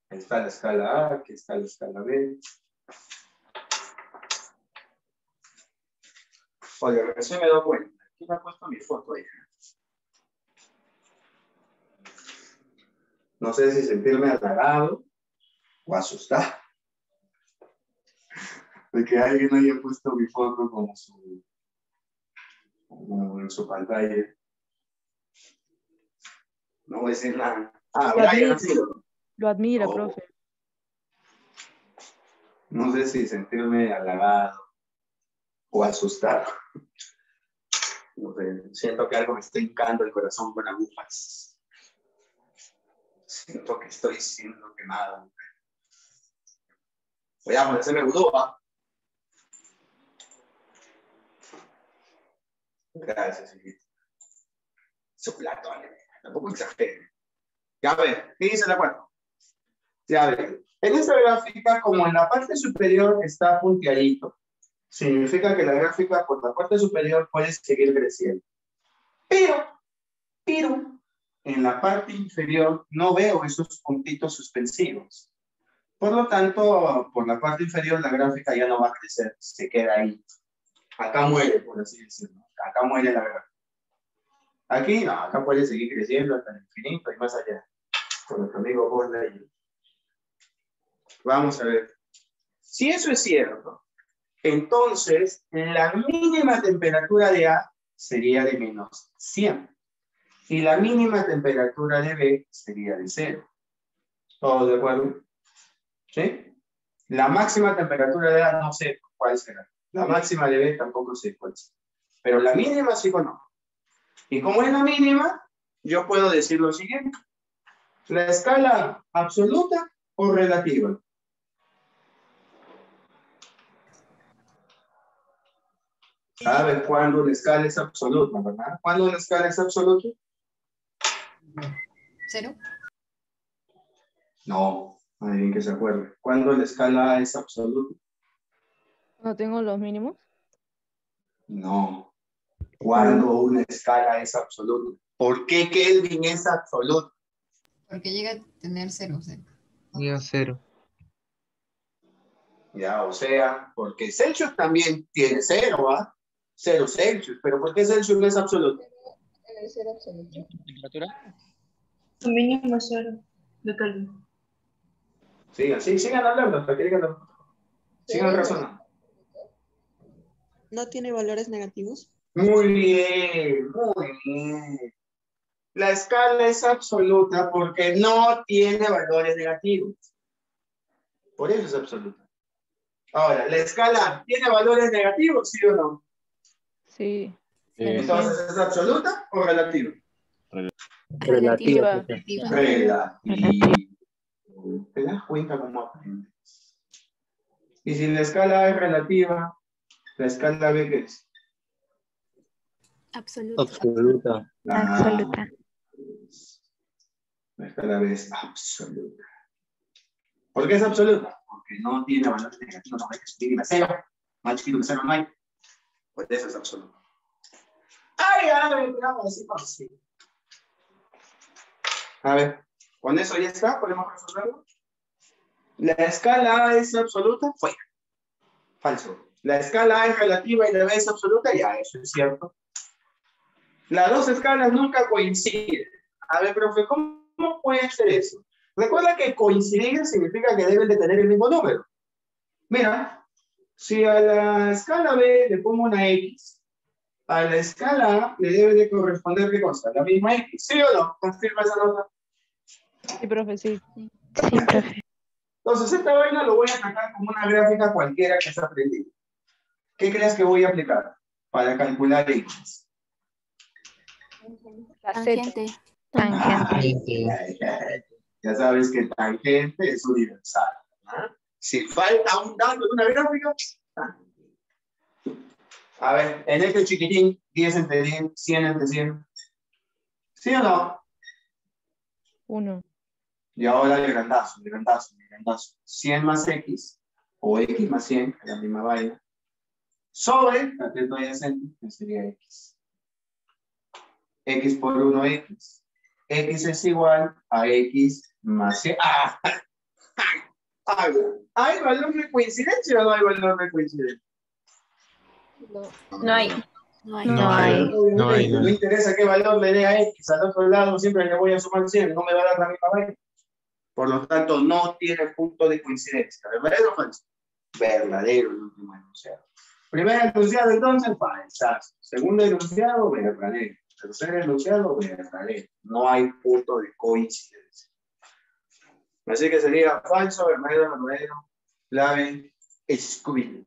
Ahí está la escala A, aquí está la escala B. Oye, recién me doy cuenta. Aquí me ha puesto mi foto ahí. No sé si sentirme halagado o asustado de que alguien haya puesto mi foto como en su pantalla. No voy a decir nada. Ah, Brian ha sido. Lo admira, Oh. profe. No sé si sentirme halagado o asustado. No sé, siento que algo me está hincando el corazón con agujas. Siento que estoy siendo quemado. Voy a hacerme vudú, ¿ah? Gracias, hijito. Su plato, tampoco exagere. Ya ver, ¿qué dice la 4? Ya ver, en esta gráfica, como en la parte superior está punteadito, significa que la gráfica por la parte superior puede seguir creciendo. Pero, en la parte inferior no veo esos puntitos suspensivos. Por lo tanto, por la parte inferior la gráfica ya no va a crecer, se queda ahí. Acá muere, por así decirlo. Acá muere la gráfica. Aquí no, acá puede seguir creciendo hasta el infinito y más allá. Con nuestro amigo Borley. Vamos a ver. Si eso es cierto, entonces la mínima temperatura de A sería de menos 100. Y la mínima temperatura de B sería de 0. ¿Todos de acuerdo? ¿Sí? La máxima temperatura de A no sé cuál será. La máxima de B tampoco sé cuál será. Pero la mínima sí conozco. Y como es la mínima, yo puedo decir lo siguiente. La escala absoluta o relativa. ¿Sabes cuándo la escala es absoluta, verdad? ¿Cuándo la escala es absoluta? 0. No, alguien que se acuerde. ¿Cuándo la escala es absoluta? ¿No tengo los mínimos? No. ¿Cuándo una escala es absoluta? ¿Por qué Kelvin es absoluta? Porque llega a tener 0. Llega a 0. Ya, o sea, porque Celsius también tiene 0, ¿va? 0 Celsius. ¿Pero por qué Celsius no es absoluto? En el cero absoluto. ¿Temperatura? Su mínimo es 0 de Kelvin. Sigan hablando, hasta que digan lo- Sigan razonando. ¿No tiene valores negativos? Muy bien, muy bien. La escala es absoluta porque no tiene valores negativos. Por eso es absoluta. Ahora, ¿la escala tiene valores negativos, sí o no? Sí. Entonces, ¿es absoluta o relativa? Relativa. Relativa. ¿Te das cuenta cómo aprendes? Y si la escala es relativa, ¿la escala B qué es? Absoluta. Absoluta. Absoluta. La escala B es absoluta. ¿Por qué es absoluta? Porque no tiene valores negativos, no hay que subir a 0. Más chiquito que 0 no hay. Pues eso es absoluto. ¡Ay, vamos así por sí! A ver, con eso ya está, podemos resolverlo. La escala A es absoluta, fuera. Falso. La escala A es relativa y la B es absoluta, ya, eso es cierto. Las dos escalas nunca coinciden. A ver, profe, ¿cómo puede ser eso? Recuerda que coincidir significa que deben de tener el mismo número. Mira, si a la escala B le pongo una X, a la escala A le debe de corresponder ¿qué cosa? La misma X, ¿sí o no? Confirma esa nota. Sí, profe, sí. Sí, profe. Entonces, esta vaina lo voy a sacar como una gráfica cualquiera que se ha aprendido. ¿Qué crees que voy a aplicar para calcular X? La Z. Tangente. Tangente. Ya sabes que tangente es universal. ¿Ah? Si falta un dato en una gráfica, a ver, en este chiquitín, 10 entre 10, 100 entre 100. ¿Sí o no? 1. Y ahora el grandazo. 100 más X, o X más 100, que es la misma vaina, sobre, atento adyacente, que sería X. X por 1, X. X es igual a X más 100. ¡Ah! ¿Hay valor de coincidencia o no hay valor de coincidencia? No hay. No hay. No hay. Obviamente, no interesa qué valor le dé a X, al otro lado siempre le voy a sumar 100, no me va a dar la misma vaina. Por lo tanto, no tiene punto de coincidencia. ¿Verdadero o falso? Verdadero el último enunciado. Primer enunciado, entonces, falsazo. Segundo enunciado, verdadero. Tercer enunciado, verdadero. No hay punto de coincidencia. Así que sería falso, verdadero, clave, Scooby.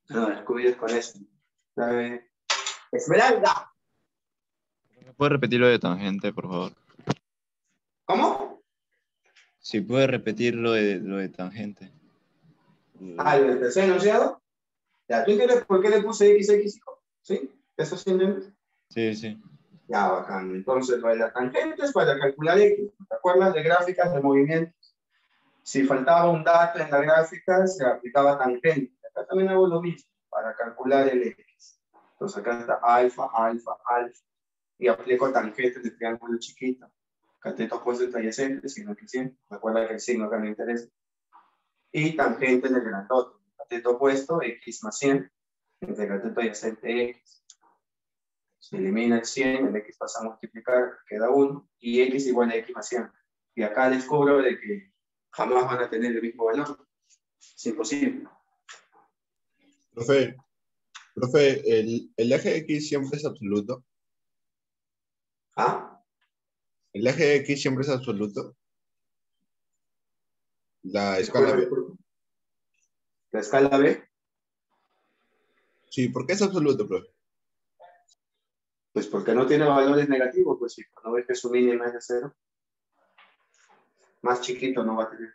No, Scooby es con eso. Clave, Esmeralda. ¿Me puede repetir lo de tangente, por favor? ¿Cómo? Si puede repetir lo de tangente. Ah, ¿el tercer enunciado? Ya, ¿tú entiendes por qué le puse XX, hijo? ¿Sí? ¿Eso sí entiendes? Sí, sí. Ya, bacán. Entonces, lo de la tangente es para calcular X. ¿Te acuerdas de gráficas de movimientos? Si faltaba un dato en la gráfica, se aplicaba tangente. Acá también hago lo mismo, para calcular el X. Entonces, acá está alfa, alfa, alfa. Y aplico tangente de triángulo chiquito. Cateto opuesto entre adyacente, signo creciente. Recuerda que el signo acá no interesa. Y tangente del grandote. Cateto opuesto, X más 100. Entre cateto adyacente, X. Se elimina el 100, el X pasa a multiplicar, queda 1. Y X igual a X más 100. Y acá descubro de que jamás van a tener el mismo valor. Es imposible. Profe, el eje X siempre es absoluto. ¿Ah? El eje X siempre es absoluto. La escala B. ¿La escala B? Sí, ¿por qué es absoluto, profe? Pues porque no tiene valores negativos, pues sí. ¿No ves que su mínima es de 0? Más chiquito no va a tener.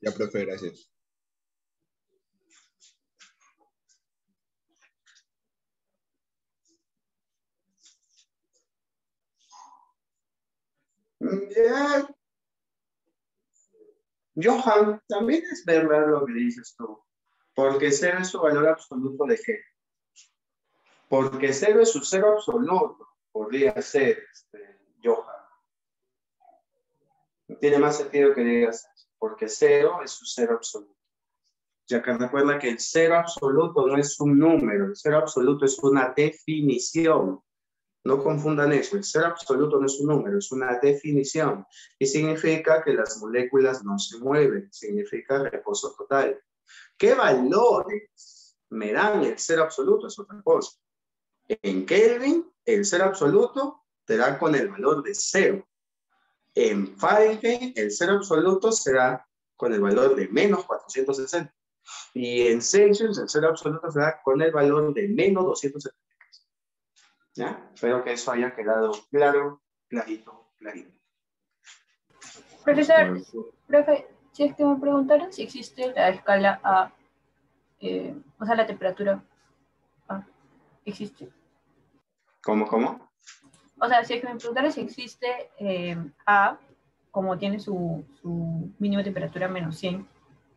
Ya, profe, gracias. Ya. Johan, también es verdad lo que dices tú. Porque 0 es su valor absoluto de G. Porque 0 es su 0 absoluto. Podría ser, Johan. Tiene más sentido que digas eso. Porque 0 es su 0 absoluto. Ya que recuerda que el 0 absoluto no es un número. El 0 absoluto es una definición. No confundan eso. El 0 absoluto no es un número, es una definición. Y significa que las moléculas no se mueven. Significa reposo total. ¿Qué valores me dan el 0 absoluto? Es otra cosa. En Kelvin, el 0 absoluto te da con el valor de 0. En Fahrenheit, el 0 absoluto será con el valor de menos 460. Y en Celsius, el 0 absoluto será con el valor de menos 270. ¿Ya? Espero que eso haya quedado claro, clarito, clarito. Profesor, profe, si es que me preguntaron si existe la escala A, o sea, la temperatura A, ¿existe? ¿Cómo? O sea, si es que me preguntaron si existe A, como tiene su mínima temperatura menos 100,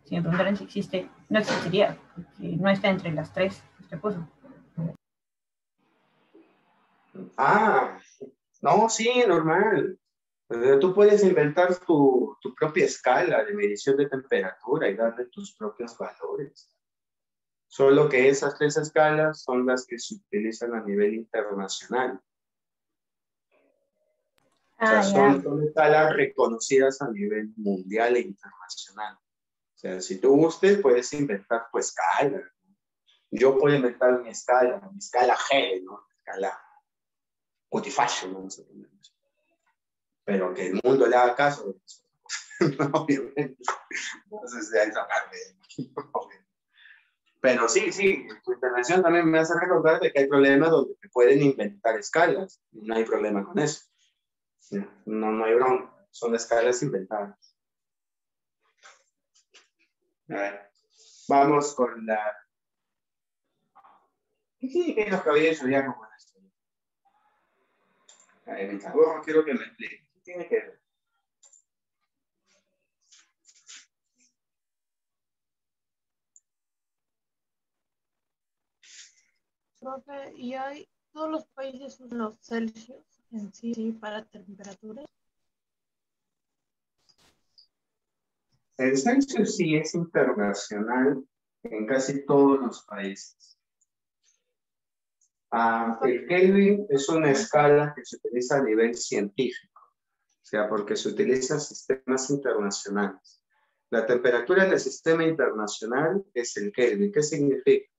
si me preguntaran si existe, no existiría, porque no está entre las tres, este puso. Ah, no, sí, normal. Tú puedes inventar tu propia escala de medición de temperatura y darle tus propios valores. Solo que esas 3 escalas son las que se utilizan a nivel internacional. O sea, son escalas reconocidas a nivel mundial e internacional. O sea, si tú gustes, puedes inventar tu escala. Yo puedo inventar mi escala G, ¿no? Escala Cutifascio, ¿no? Pero que el mundo le haga caso, no, obviamente. Entonces, de esa parte, pero sí, tu intervención también me hace recordar de que hay problemas donde se pueden inventar escalas. No hay problema con eso. No hay bronca. Son escalas inventadas. A ver. Vamos con la... ¿Qué tiene que ver los caballeros zodiacos con esto? A ver, no quiero que me explique. ¿Qué tiene que ver? Profe, ¿y hay todos los países usan los Celsius en sí para temperaturas? El Celsius sí es internacional en casi todos los países. El Kelvin es una escala que se utiliza a nivel científico, o sea, porque se utiliza en sistemas internacionales. La temperatura en el sistema internacional es el Kelvin. ¿Qué significa?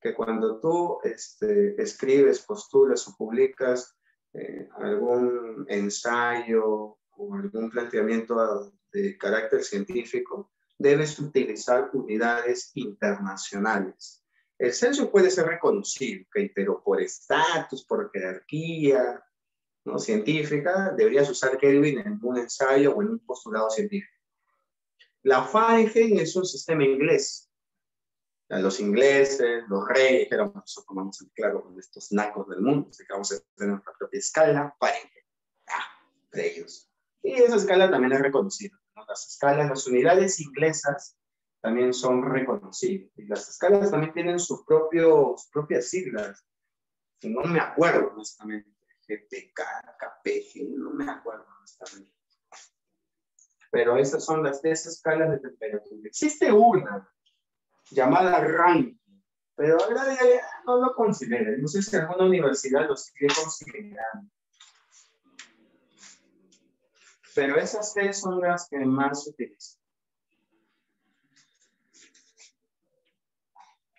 Que cuando tú escribes, postulas o publicas algún ensayo o algún planteamiento de carácter científico, debes utilizar unidades internacionales. El Celsius puede ser reconocido, ¿okay? Pero por estatus, por jerarquía, ¿no? Científica, deberías usar Kelvin en un ensayo o en un postulado científico. La Fahrenheit es un sistema inglés. Los ingleses, los reyes, dijeron, nosotros vamos a claro con estos nacos del mundo, así que vamos a tener nuestra propia escala Fahrenheit. De ellos. Y esa escala también es reconocida, ¿no? Las escalas, las unidades inglesas también son reconocidas. Y las escalas también tienen sus propias siglas. Y no me acuerdo honestamente. GPK, KPG, no me acuerdo honestamente. Pero esas son las tres escalas de temperatura. Existe una llamada Rankine, pero ahora ya no lo consideren. No sé si alguna universidad lo sigue considerando. Pero esas tres son las que más se utilizan.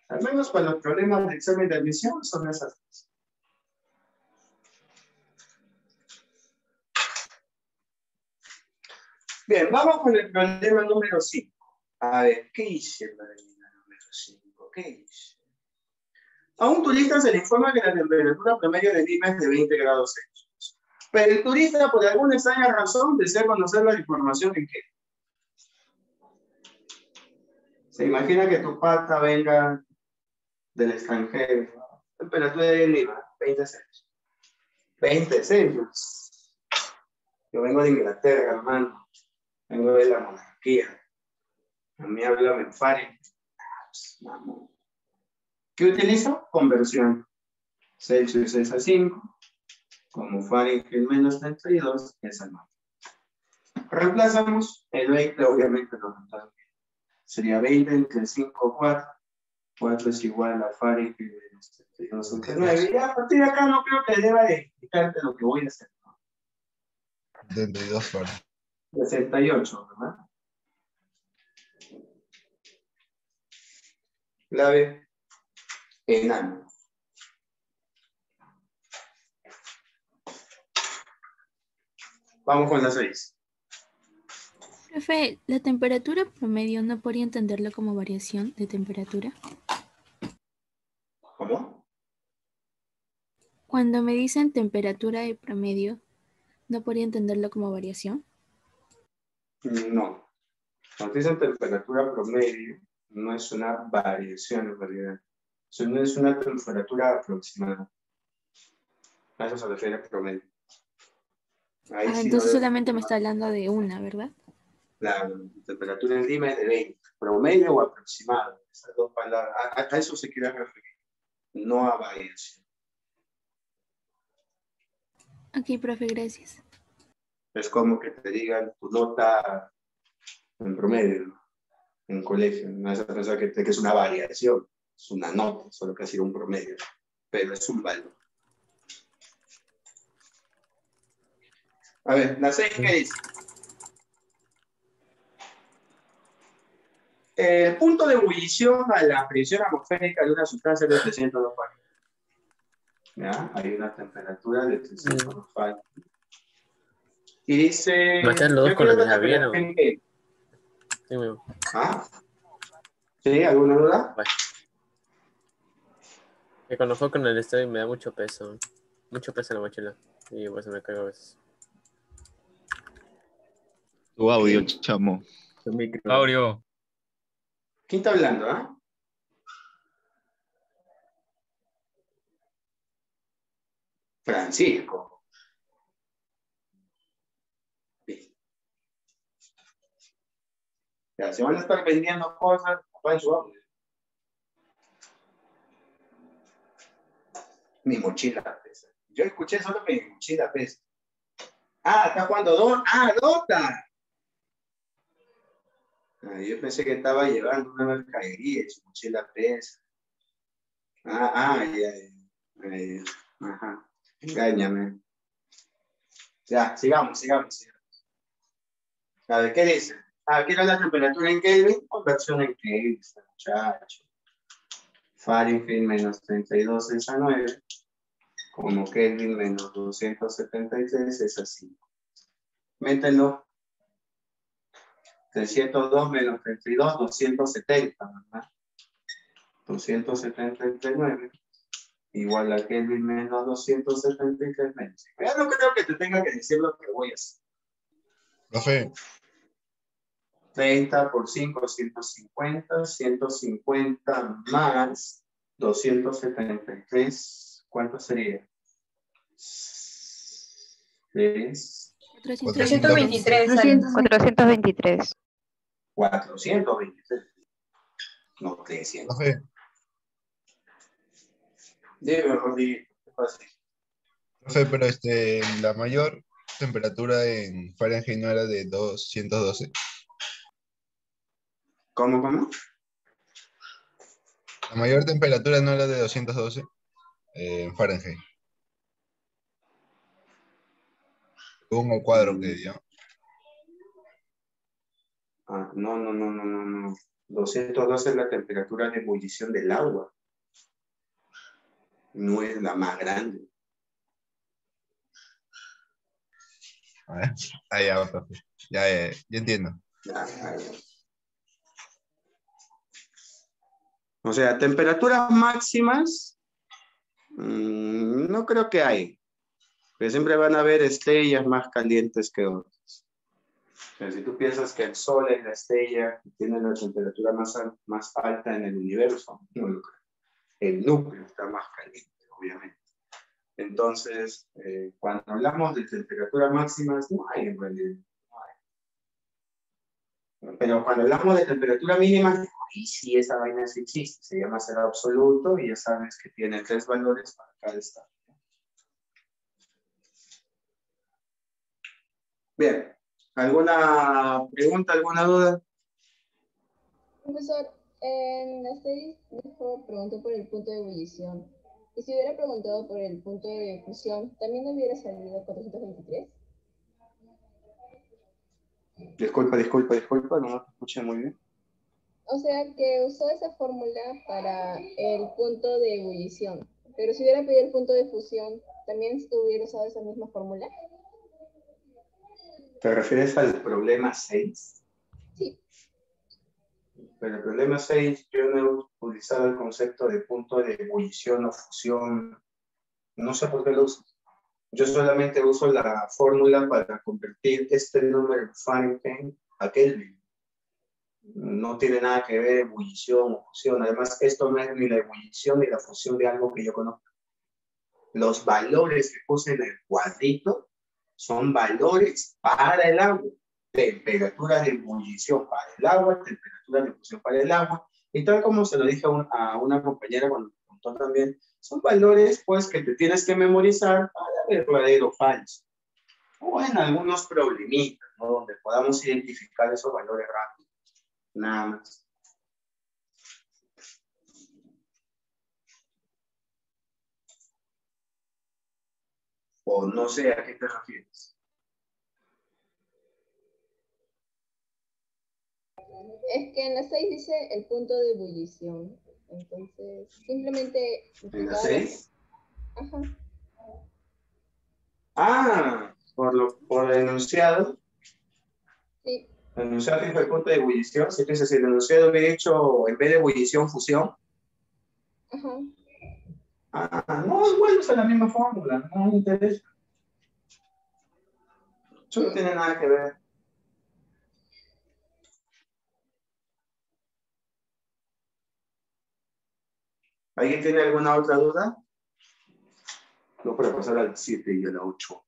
Al menos para los problemas de examen de admisión son esas tres. Bien, vamos con el problema número 5. A ver, ¿qué hice en la número 5? ¿Qué hice? A un turista se le informa que la temperatura promedio de Lima es de 20 grados Celsius. Pero el turista, por alguna extraña razón, desea conocer la información en qué. Se imagina que tu pata venga del extranjero. Temperatura de Lima, 20 Celsius. 20 Celsius. Yo vengo de Inglaterra, hermano. Vengo de la monarquía. A mí háblame en Fahrenheit. ¿Qué utilizo? Conversión. Celsius es a 5. Como Fahrenheit menos 32 es a 9. Reemplazamos el 20, obviamente lo reemplazamos. Sería 20 entre 5, 4. 4 es igual a Fahrenheit menos 32 entre 9. Y a partir de acá no creo que deba de explicarte lo que voy a hacer. 72 Fahrenheit. 68, ¿verdad? Clave enano. Vamos con la 6. Profe, ¿la temperatura promedio no podría entenderlo como variación de temperatura? ¿Cómo? Cuando me dicen temperatura de promedio, ¿no podría entenderlo como variación? No. Cuando dicen temperatura promedio, no es una variación en realidad. No es una temperatura aproximada. A eso se refiere a promedio. Ahí sí Entonces no solamente me está hablando de una, ¿verdad? La temperatura en Lima es de 20. Promedio o aproximado. Esas dos palabras. A eso se quiere referir. No a variación. Ok, profe, gracias. Es como que te digan tu nota en promedio, ¿no? En colegio. No es a pensar que es una variación. Es una nota, solo que ha sido un promedio. Pero es un valor. A ver, la 6, ¿qué dice? El punto de ebullición a la presión atmosférica de una sustancia es de 302 Fahrenheit. ¿Ya? Hay una temperatura de 302 Fahrenheit. Y dice... ¿No están los dos con la misma bien? Sí, ¿Ah? ¿Sí? ¿Alguna duda? Bueno. Que cuando fue con el estadio me da mucho peso. Mucho peso en la mochila. Y pues me caigo a veces. Tu audio, chamo. Tu micro. Audio. ¿Quién está hablando, ah? Francisco. Ya, se van a estar vendiendo cosas, papá en su audio. Mi mochila pesa. Yo escuché solo que mi mochila pesa. Ah, está jugando Dota. Yo pensé que estaba llevando una mercadería y su mochila pesa. Ya. Ajá. Engáñame. Ya, sigamos. A ver, ¿qué dice? Quiero la temperatura en Kelvin, conversión en Kelvin, muchacho. Fahrenheit menos 32 es a 9. Como Kelvin menos 276 es a 5. Mételo. 302 menos 32, 270, ¿verdad? 279 igual a Kelvin menos 273 menos. Ya no creo que te tenga que decir lo que voy a hacer. Profe. 30 por 5, 150. 150 más 273. ¿Cuánto sería? 3. 323. 423. 423. No, 300. Profe, Dime, Rodrigo, ¿qué pasa? profe, pero la mayor temperatura en Fahrenheit no era de 212. ¿Cómo? La mayor temperatura no era de 212 en Fahrenheit. Según el cuadro que dio. Ah, no. 212 es la temperatura de ebullición del agua. No es la más grande. A ver. Ah, ya, profe. Ya entiendo. Ya. O sea, temperaturas máximas, no creo que hay. Pero siempre van a haber estrellas más calientes que otras. Pero si tú piensas que el Sol es la estrella que tiene la temperatura más alta en el universo, no lo creo. El núcleo está más caliente, obviamente. Entonces, cuando hablamos de temperaturas máximas, no hay en realidad. No hay. Pero cuando hablamos de temperatura mínima, ahí sí esa vaina sí existe. Se llama cero absoluto y ya sabes que tiene 3 valores para cada estado. Bien. ¿Alguna pregunta, alguna duda? Profesor, en la 6 preguntó por el punto de ebullición. Y si hubiera preguntado por el punto de fusión, ¿también hubiera salido 423? Disculpa, no te escuché muy bien. O sea, que usó esa fórmula para el punto de ebullición. Pero si hubiera pedido el punto de fusión, ¿también hubiera usado esa misma fórmula? ¿Te refieres al problema 6? Sí. Pero el problema 6, yo no he utilizado el concepto de punto de ebullición o fusión. No sé por qué lo uso. Yo solamente uso la fórmula para convertir este número en Fahrenheit a Kelvin. No tiene nada que ver ebullición o fusión. Además, esto no es ni la ebullición ni la fusión de algo que yo conozco. Los valores que puse en el cuadrito son valores para el agua. Temperatura de ebullición para el agua, temperatura de fusión para el agua. Y tal como se lo dije a una compañera cuando me preguntó también, son valores pues que te tienes que memorizar para ver verdadero o falso. O en algunos problemitas, ¿no? Donde podamos identificar esos valores rápidos. Nada más. O no sé a qué te refieres. Es que en la 6 dice el punto de ebullición. Entonces, simplemente... ¿En la 6? Ajá. Ah, por el enunciado. Sí. El enunciado dijo el punto de ebullición. Si piensas, si el enunciado hubiera hecho, en vez de ebullición, fusión. Ajá. Ah, no, igual usa la misma fórmula. No me interesa. Eso no tiene nada que ver. ¿Alguien tiene alguna otra duda? No, para pasar al 7 y a la 8.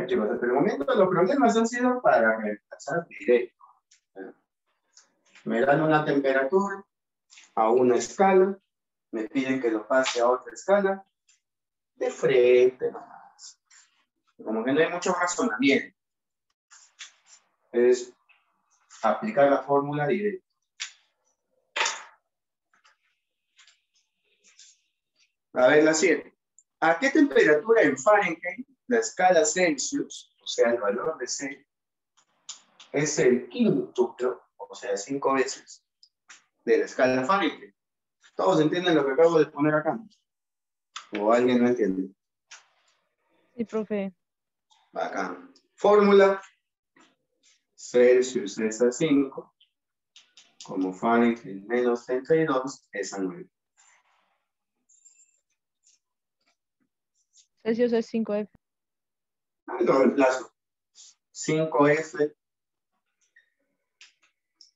Chicos, hasta el momento los problemas han sido para reemplazar directo. Me dan una temperatura a una escala, me piden que lo pase a otra escala, de frente nomás. Como que no hay mucho razonamiento. Es aplicar la fórmula directa. A ver, la 7. ¿A qué temperatura en Fahrenheit la escala Celsius, o sea, el valor de C, es el quíntuplo, o sea, 5 veces, de la escala Fahrenheit? ¿Todos entienden lo que acabo de poner acá? ¿O alguien no entiende? Sí, profe. Bacán. Fórmula. Celsius es a 5, como Fahrenheit menos 32 es a 9. Celsius es 5F. Lo reemplazo. 5F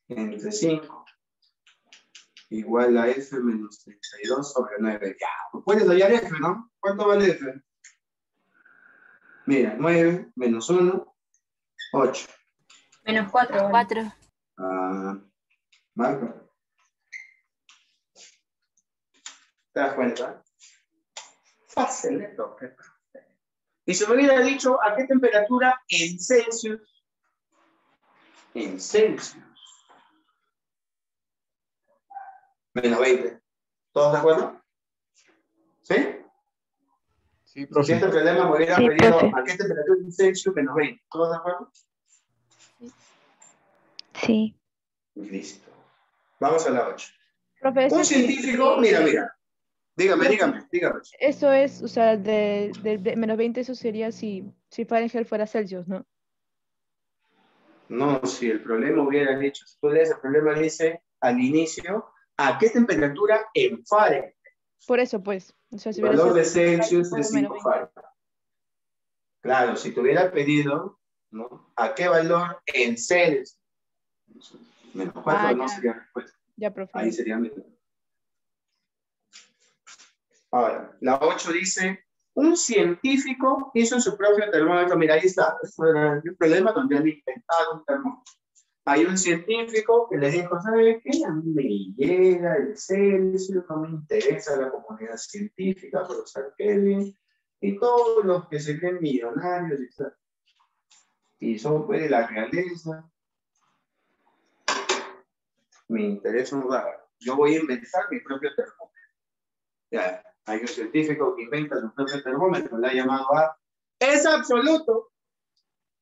entre 5 igual a F menos 32 sobre 9. Ya, pues puedes hallar F, ¿no? ¿Cuánto vale F? Mira, 9 menos 1, 8. Menos 4. 4. Ah, marca. ¿Te das cuenta? Fácil de toque. Y se me hubiera dicho a qué temperatura en Celsius. En Celsius. Menos 20. ¿Todos de acuerdo? ¿Sí? Sí, Si profe. este problema me hubiera Sí, pedido profe. a qué temperatura en Celsius menos 20. ¿Todos de acuerdo? Sí. Listo. Vamos a la 8. Profe, eso Un es científico, mira. Dígame. Eso es, o sea, de menos 20, eso sería si Fahrenheit fuera Celsius, ¿no? No, si el problema hubiera dicho, si tú lees el problema dice al inicio, ¿a qué temperatura en Fahrenheit? Por eso, pues. O sea, si El hubiera valor sido de Celsius fuera es menos 5 20. Fahrenheit. Claro, si te hubiera pedido, ¿no? ¿A qué valor en Celsius? Menos 4 no ya. sería respuesta. Ya, profe. Ahí sería menos. Ahora, la 8 dice, un científico hizo su propio termómetro. Mira, ahí está. El problema donde han inventado un termómetro. Hay un científico que le dijo, ¿sabe qué? A mí me llega el Celsius, no me interesa la comunidad científica, profesor Kelvin, y todos los que se creen millonarios y son pues de la realeza. Me interesa un raro. Yo voy a inventar mi propio termómetro. Ya, hay un científico que inventa su propio termómetro, le ha llamado a es absoluto.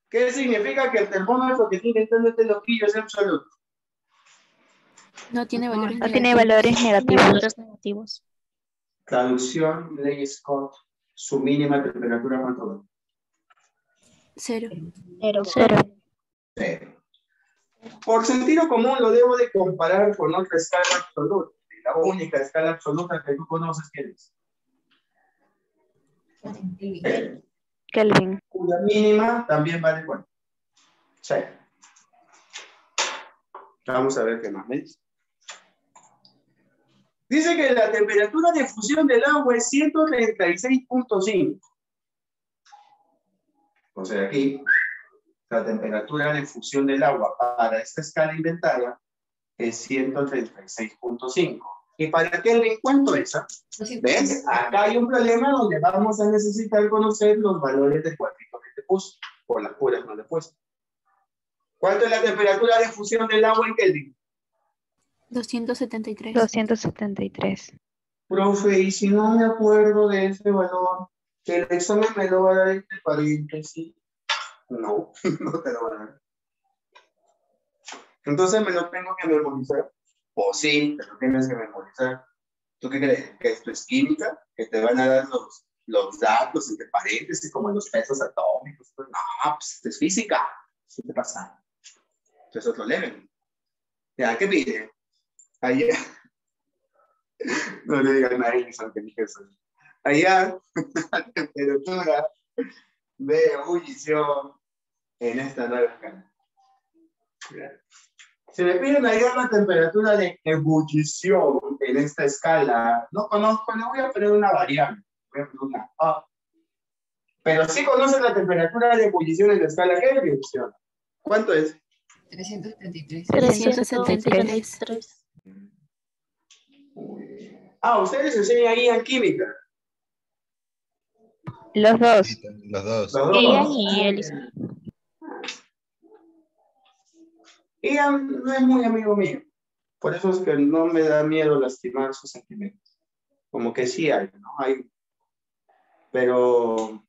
¿Qué significa que el termómetro que tiene este loquillo es absoluto? No tiene valores No negativos. tiene valores negativos. Traducción, ley Scott, su mínima temperatura, ¿cuánto va? 0. 0. Cero. Por sentido común lo debo de comparar con otra escala absoluta. La única escala absoluta que tú conoces, ¿quién es? Kelvin. Cuya mínima también vale cuánto. 0. Vamos a ver qué más dice. Dice que la temperatura de fusión del agua es 136.5. O sea, aquí la temperatura de fusión del agua para esta escala inventada es 136.5. ¿Y para Kelvin cuánto es? ¿Ves? Acá hay un problema donde vamos a necesitar conocer los valores del cuadrito que te puse. Por las puras no le he puesto. ¿Cuánto es la temperatura de fusión del agua en Kelvin? 273. 273. Profe, y si no me acuerdo de ese valor, que el examen me lo va a dar entre paréntesis. No, no te lo va a dar. Entonces me lo tengo que memorizar. O sí, te lo tienes que memorizar. ¿Tú qué crees? ¿Que esto es química? ¿Que te van a dar los datos entre paréntesis como los pesos atómicos? Pues no, pues es física. ¿Qué te pasa? Entonces otro level. Ya, ¿qué pide? Allá. No le digan a ellos, aunque dije eso. Allá, la temperatura de ebullición en esta nueva escala. Si me piden hallar la temperatura de ebullición en esta escala, no conozco, no voy a poner una variable, voy a poner una A. Pero sí conocen la temperatura de ebullición en la escala Kelvin. ¿Cuánto es? 373. 373. Ah, ustedes enseñan ahí en química. Los dos. Sí, los dos. Los dos. Ian y Elisa. Ian no es muy amigo mío. Por eso es que no me da miedo lastimar sus sentimientos. Como que sí hay, ¿no? Hay. Pero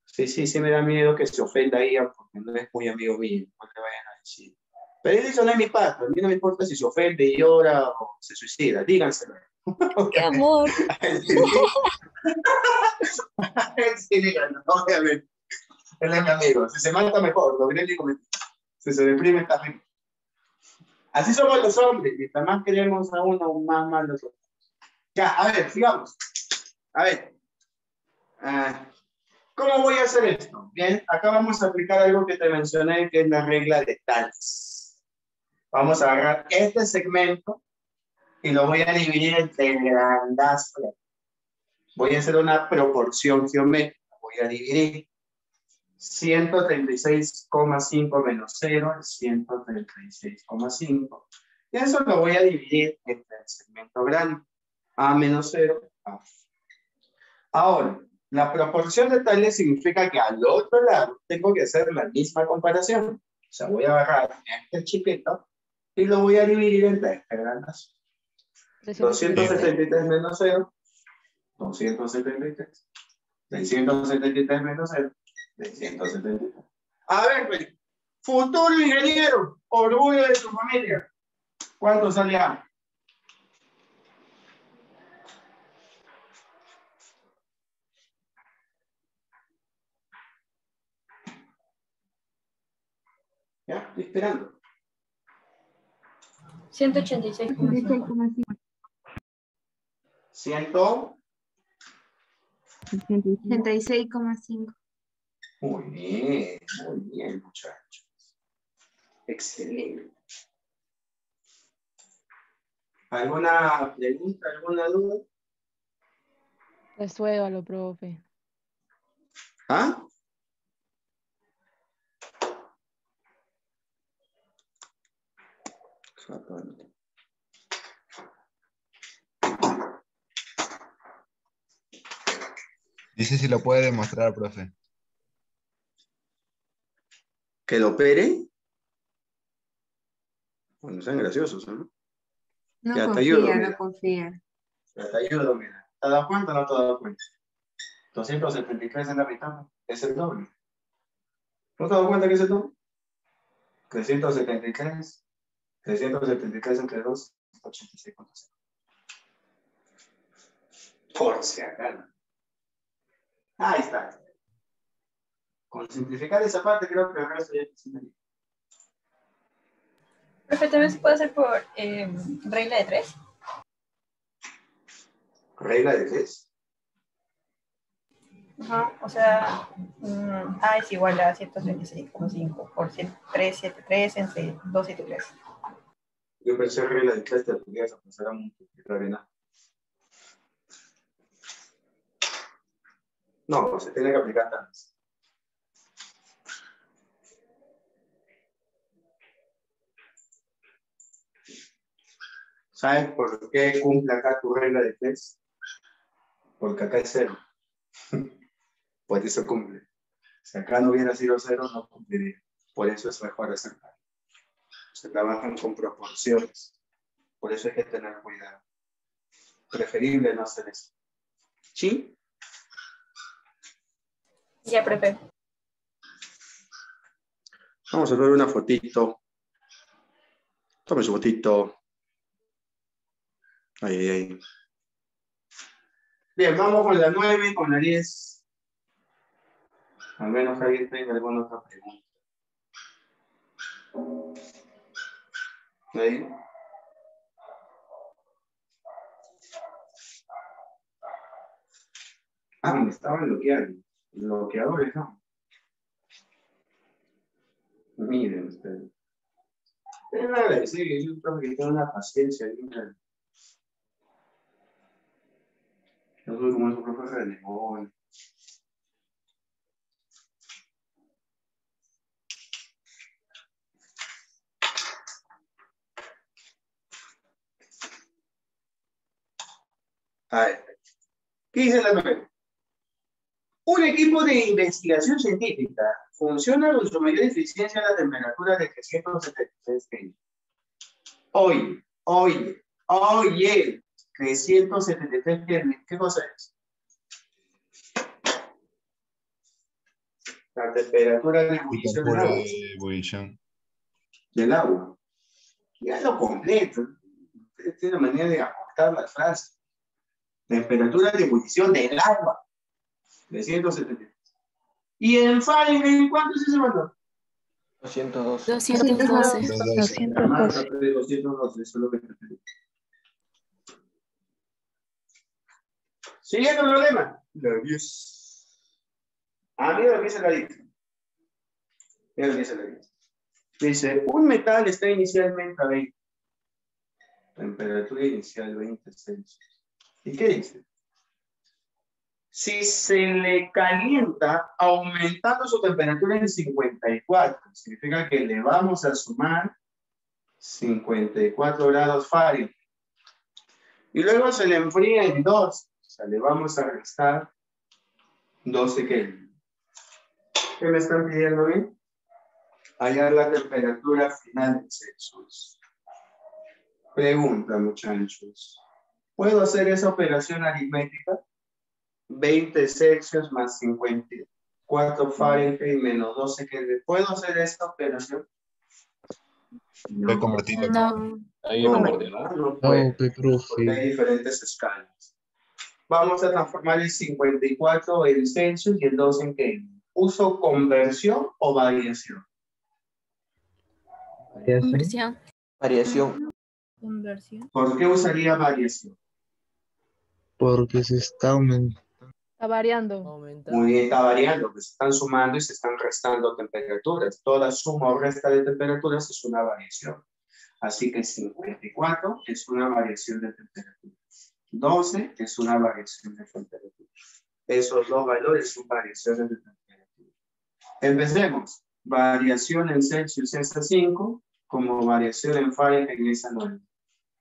sí me da miedo que se ofenda a Ian porque no es muy amigo mío. No le vayan a decir. Pero eso no es mi pato. A mí no me importa si se ofende y llora o se suicida. Díganselo. ¡Qué amor! Sí, díganlo, obviamente. Él es mi amigo. Si se mata, mejor. Lo veré y comenté. Si se deprime, está bien. Así somos los hombres. Mientras más queremos a uno, más mal los otros. Ya, a ver, sigamos. A ver. ¿Cómo voy a hacer esto? Bien, acá vamos a aplicar algo que te mencioné, que es la regla de Tales. Vamos a agarrar este segmento y lo voy a dividir entre grandazo. Voy a hacer una proporción geométrica. Voy a dividir 136,5 menos 0 es 136,5. Y eso lo voy a dividir entre el segmento grande. A menos 0, A. Ahora, la proporción de Tales significa que al otro lado tengo que hacer la misma comparación. O sea, voy a agarrar este chiquito y lo voy a dividir entre este grandazo. 273 menos 0, 273. 673 menos 0, 673. A ver, pues, futuro ingeniero, orgullo de su familia. ¿Cuánto sale A? Ya, estoy esperando. 186,5. 86,5. Muy bien, muchachos. Excelente. ¿Alguna pregunta, alguna duda? Resuélvalo, profe. ¿Ah? Dice si lo puede demostrar, profe. ¿Que lo opere? Bueno, sean graciosos, ¿no? No Ya te confía, ayudo, no mira. confía. Ya te ayudo, mira. ¿Te das cuenta o no te das cuenta? 273 es la mitad, es el doble. ¿No te das cuenta que es el doble? 373 entre 2, 86,5. Por si acaso. Ahí está. Con simplificar esa parte, creo que el resto ya es una. Profe, también se puede hacer por regla de 3. ¿Regla de 3? Ajá, o sea, A es igual a 136,5 por 373 entre 273. Yo pensé regla de 3 te podías pasar a multiplicar en A. No, se tiene que aplicar tantas. ¿Sabes por qué cumple acá tu regla de 3? Porque acá es 0. Por eso cumple. Si acá no hubiera sido 0, no cumpliría. Por eso es mejor hacer tal. Se trabajan con proporciones. Por eso hay que tener cuidado. Preferible no hacer eso. ¿Sí? Ya, profe. Vamos a ver una fotito. Tome su fotito. Ahí. Bien, vamos con la 9 y con la 10. Al menos alguien tenga alguna otra pregunta. ¿Ahí? Me estaban bloqueando. Bloqueadores, ¿no? Miren ustedes. Es una agradecida, yo creo que tengo una paciencia. Miren. Yo soy como esos profes de limón. A ver. ¿Qué dice la 9? Un equipo de investigación científica funciona con su mayor eficiencia a la temperatura de 376 Kelvin. Oye, 373 Kelvin, ¿qué cosa es? La temperatura de ebullición del agua. Ebullición. Del agua. Ya lo completo. Tiene una manera de aportar la frase. Temperatura de ebullición del agua. 373. ¿Y en Fahrenheit cuánto es ese valor? 212. 212. 212, eso es lo que te pedí. Siguiente problema. La 10. Mira lo que dice la dice. Mira lo que dice la dice. Dice, un metal está inicialmente a 20. Temperatura inicial 20 Celsius. ¿Y qué dice? Si se le calienta aumentando su temperatura en 54, significa que le vamos a sumar 54 grados Fahrenheit. Y luego se le enfría en 2, o sea, le vamos a restar 12 Kelvin. ¿Qué me están pidiendo bien? Hallar la temperatura final en Celsius. Pregunta, muchachos. ¿Puedo hacer esa operación aritmética? 20 Celsius más 54 Fahrenheit menos 12 Kelvin. ¿Puedo hacer esta operación? Voy a convertirlo. No. Ahí No, convertirlo. no puede, porque profe. hay diferentes escalas. Vamos a transformar el 54 en Celsius y el 12 en Kelvin. ¿Uso conversión o variación? Conversión. Variación. Conversión. ¿Por qué usaría variación? Porque se está aumentando. Está variando. Muy bien, está variando, pues se están sumando y se están restando temperaturas. Toda suma o resta de temperaturas es una variación. Así que 54 es una variación de temperatura. 12 es una variación de temperatura. Esos dos valores son variaciones de temperatura. Empecemos. Variación en Celsius es a 5, como variación en Fahrenheit es a 9.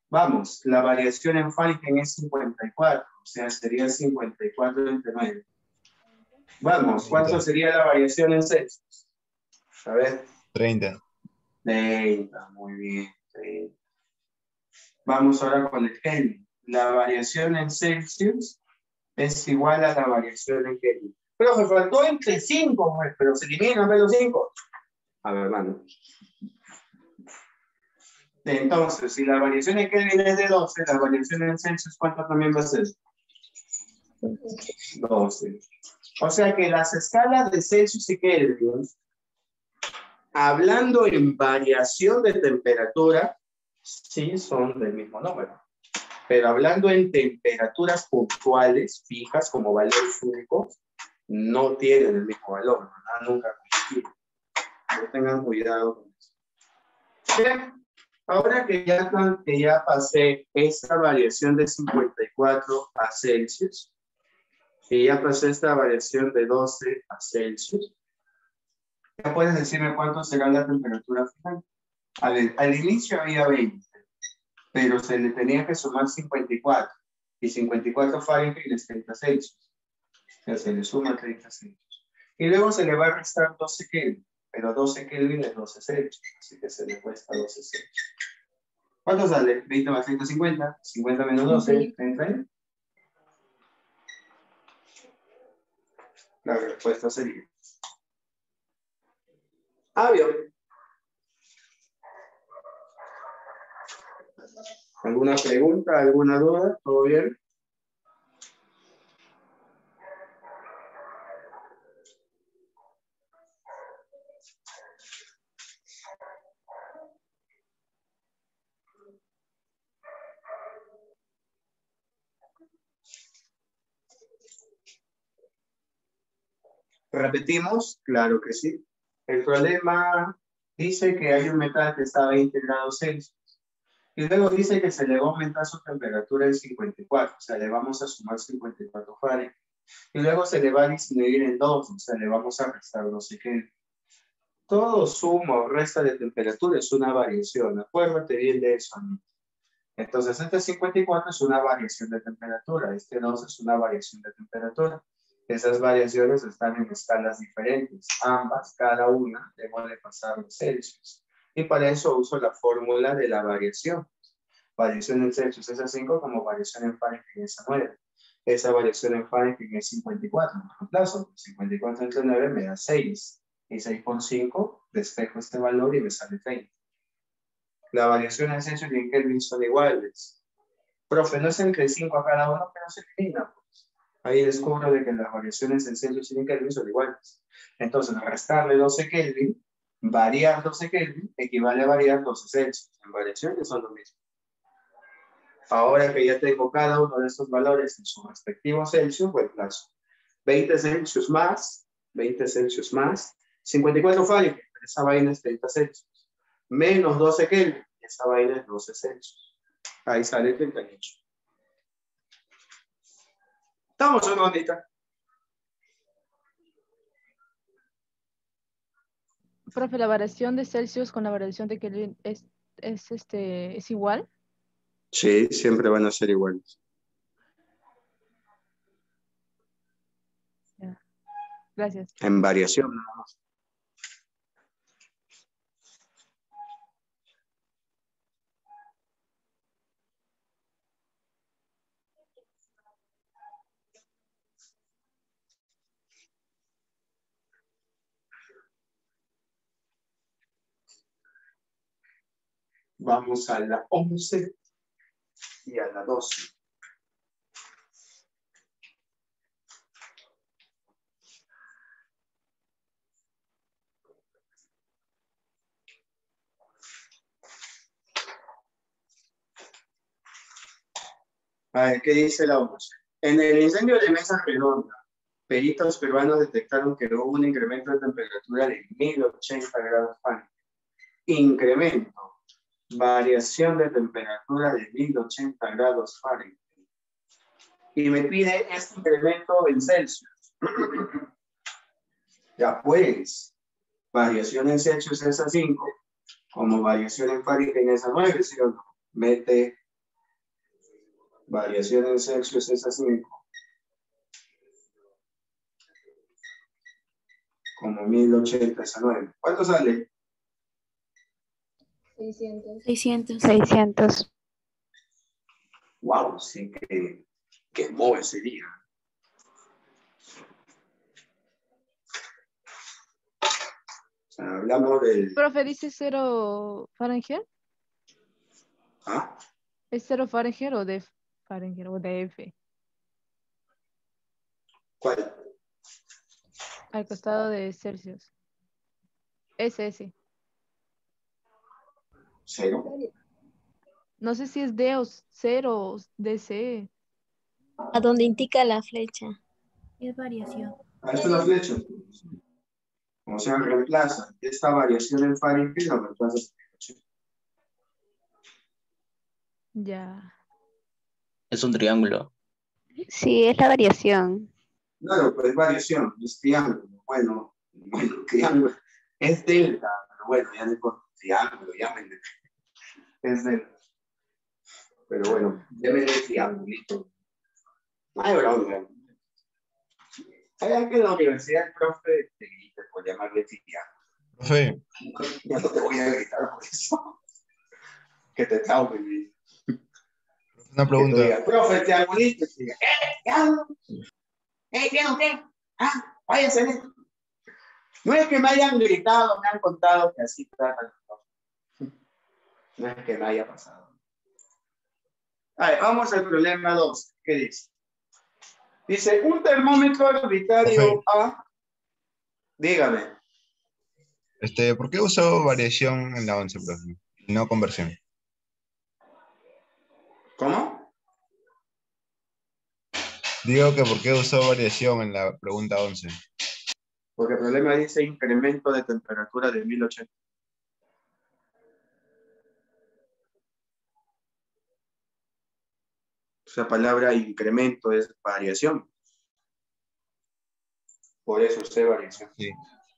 Vamos, la variación en Fahrenheit es 54, o sea, sería 54 entre 9. Vamos, ¿cuánto sería la variación en Celsius? A ver. 30. 30, muy bien. 30. Vamos ahora con el Kelvin. La variación en Celsius es igual a la variación en Kelvin. Pero me faltó entre 5, pues, pero se eliminan menos 5. A ver, hermano. Entonces, si la variación en Kelvin es de 12, la variación en Celsius, ¿cuánto también va a ser? 12. O sea que las escalas de Celsius y Kelvin, hablando en variación de temperatura, sí son del mismo número. Pero hablando en temperaturas puntuales, fijas, como valores únicos, no tienen el mismo valor, ¿no? Nunca coinciden. No tengan cuidado con eso. Bien. Ahora que ya pasé esta variación de 54 a Celsius, y ya pasé esta variación de 12 a Celsius, ¿ya puedes decirme cuánto será la temperatura final? A ver, al inicio había 20, pero se le tenía que sumar 54, y 54 Fahrenheit es 30 Celsius. O sea, se le suma 30 Celsius. Y luego se le va a restar 12 Kelvin. Pero 12 Kelvin es 12 Celsius, así que se le cuesta 12 Celsius. ¿Cuánto sale? 20 más 30, 50. 50 menos 12, 30. La respuesta sería avión. ¿Alguna pregunta? ¿Alguna duda? ¿Todo bien? ¿Repetimos? Claro que sí. El problema dice que hay un metal que está a 20 grados Celsius. Y luego dice que se le va a aumentar su temperatura en 54. O sea, le vamos a sumar 54 Fahrenheit. Y luego se le va a disminuir en 2. O sea, le vamos a restar no sé qué. Todo suma o resta de temperatura es una variación. Acuérdate bien de eso, amigo. Entonces, este 54 es una variación de temperatura. Este 2 es una variación de temperatura. Esas variaciones están en escalas diferentes. Ambas, cada una, debo de pasar los Celsius. Y para eso uso la fórmula de la variación. Variación en Celsius es a 5 como variación en Fahrenheit es a 9. Esa variación en Fahrenheit es 54. Por reemplazo, 54 entre 9 me da 6. Y 6 por 5, despejo este valor y me sale 30. La variación en Celsius y en Kelvin son iguales. Profe, no es entre 5 a cada uno, pero se elimina. Ahí descubro de que las variaciones en Celsius y en Kelvin son iguales. Entonces, restarle 12 Kelvin, variar 12 Kelvin, equivale a variar 12 Celsius. En variaciones son lo mismo. Ahora que ya tengo cada uno de estos valores en su respectivo Celsius, reemplazo 20 Celsius más 20 Celsius más 54 Fahrenheit, esa vaina es 30 Celsius, menos 12 Kelvin, esa vaina es 12 Celsius. Ahí sale 38. ¿Estamos o no, Anita? Profe, la variación de Celsius con la variación de Kelvin es igual. Sí, siempre van a ser iguales. Ya. Gracias. En variación nada más. Vamos a la 11 y a la 12. A ver, ¿qué dice la 11? En el incendio de Mesa Redonda, peritos peruanos detectaron que hubo un incremento de temperatura de 1080 grados Fahrenheit. Incremento, variación de temperatura de 1080 grados Fahrenheit. Y me pide este incremento en Celsius. Ya pues, variación en Celsius es a 5, como variación en Fahrenheit es a 9, ¿sí o no? Mete variación en Celsius es a 5. Como 1080 es a 9. ¿Cuánto sale? 600. 600. 600. Wow, sí que quemó ese día. O sea, hablamos del... Profe, dice 0 Fahrenheit. ¿Ah? ¿Es 0 Fahrenheit o de Fahrenheit o de F? ¿Cuál? Al costado de Celsius. SS. ¿Cero? No sé si es D o 0 o DC. A donde indica la flecha. Es variación. Ah, es una flecha. O sea, reemplaza esta variación en Fahrenheit, la reemplaza por 1080. Ya. Es un triángulo. Sí, es la variación. Claro, pues variación, es triángulo. Bueno, triángulo. Es delta, pero bueno, ya no es con triángulo, llámenle. Es delta. Pero bueno, llámenle triangulito. No hay broma. Hay que en la universidad el profe te grita por llamarle triángulo. Profe, Ya no te voy a gritar por eso. Que te traumen. una Que tú pregunta. digas, profe, triangulito. Y te diga, triángulo. ¿Triángulo qué? Ah, váyanse. No es que me hayan gritado, me han contado que así tratan. No es que me haya pasado. A ver, vamos al problema 2. ¿Qué dice? Dice, un termómetro arbitrario A. Dígame. ¿Por qué usó variación en la 11, profe? Y no conversión. ¿Cómo? Digo que ¿por qué usó variación en la pregunta 11? Porque el problema dice incremento de temperatura de 1080. Esa palabra incremento es variación. Por eso usé variación. Sí.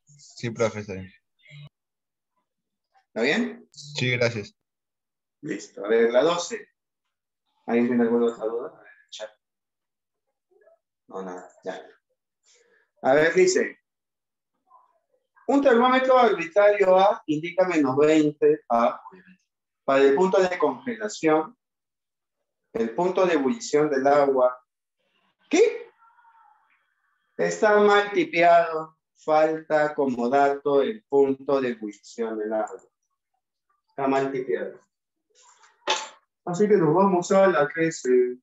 Sí, profe, está bien. ¿Está bien? Sí, gracias. Listo. A ver, la 12. ¿Alguien tiene alguna otra duda? A ver, en el chat. No, nada. Ya. A ver, dice. Un termómetro arbitrario A indica menos 20 A. Para el punto de congelación, el punto de ebullición del agua. ¿Qué? Está mal tipeado. Falta como dato el punto de ebullición del agua. Está mal tipeado. Así que nos vamos a la 13.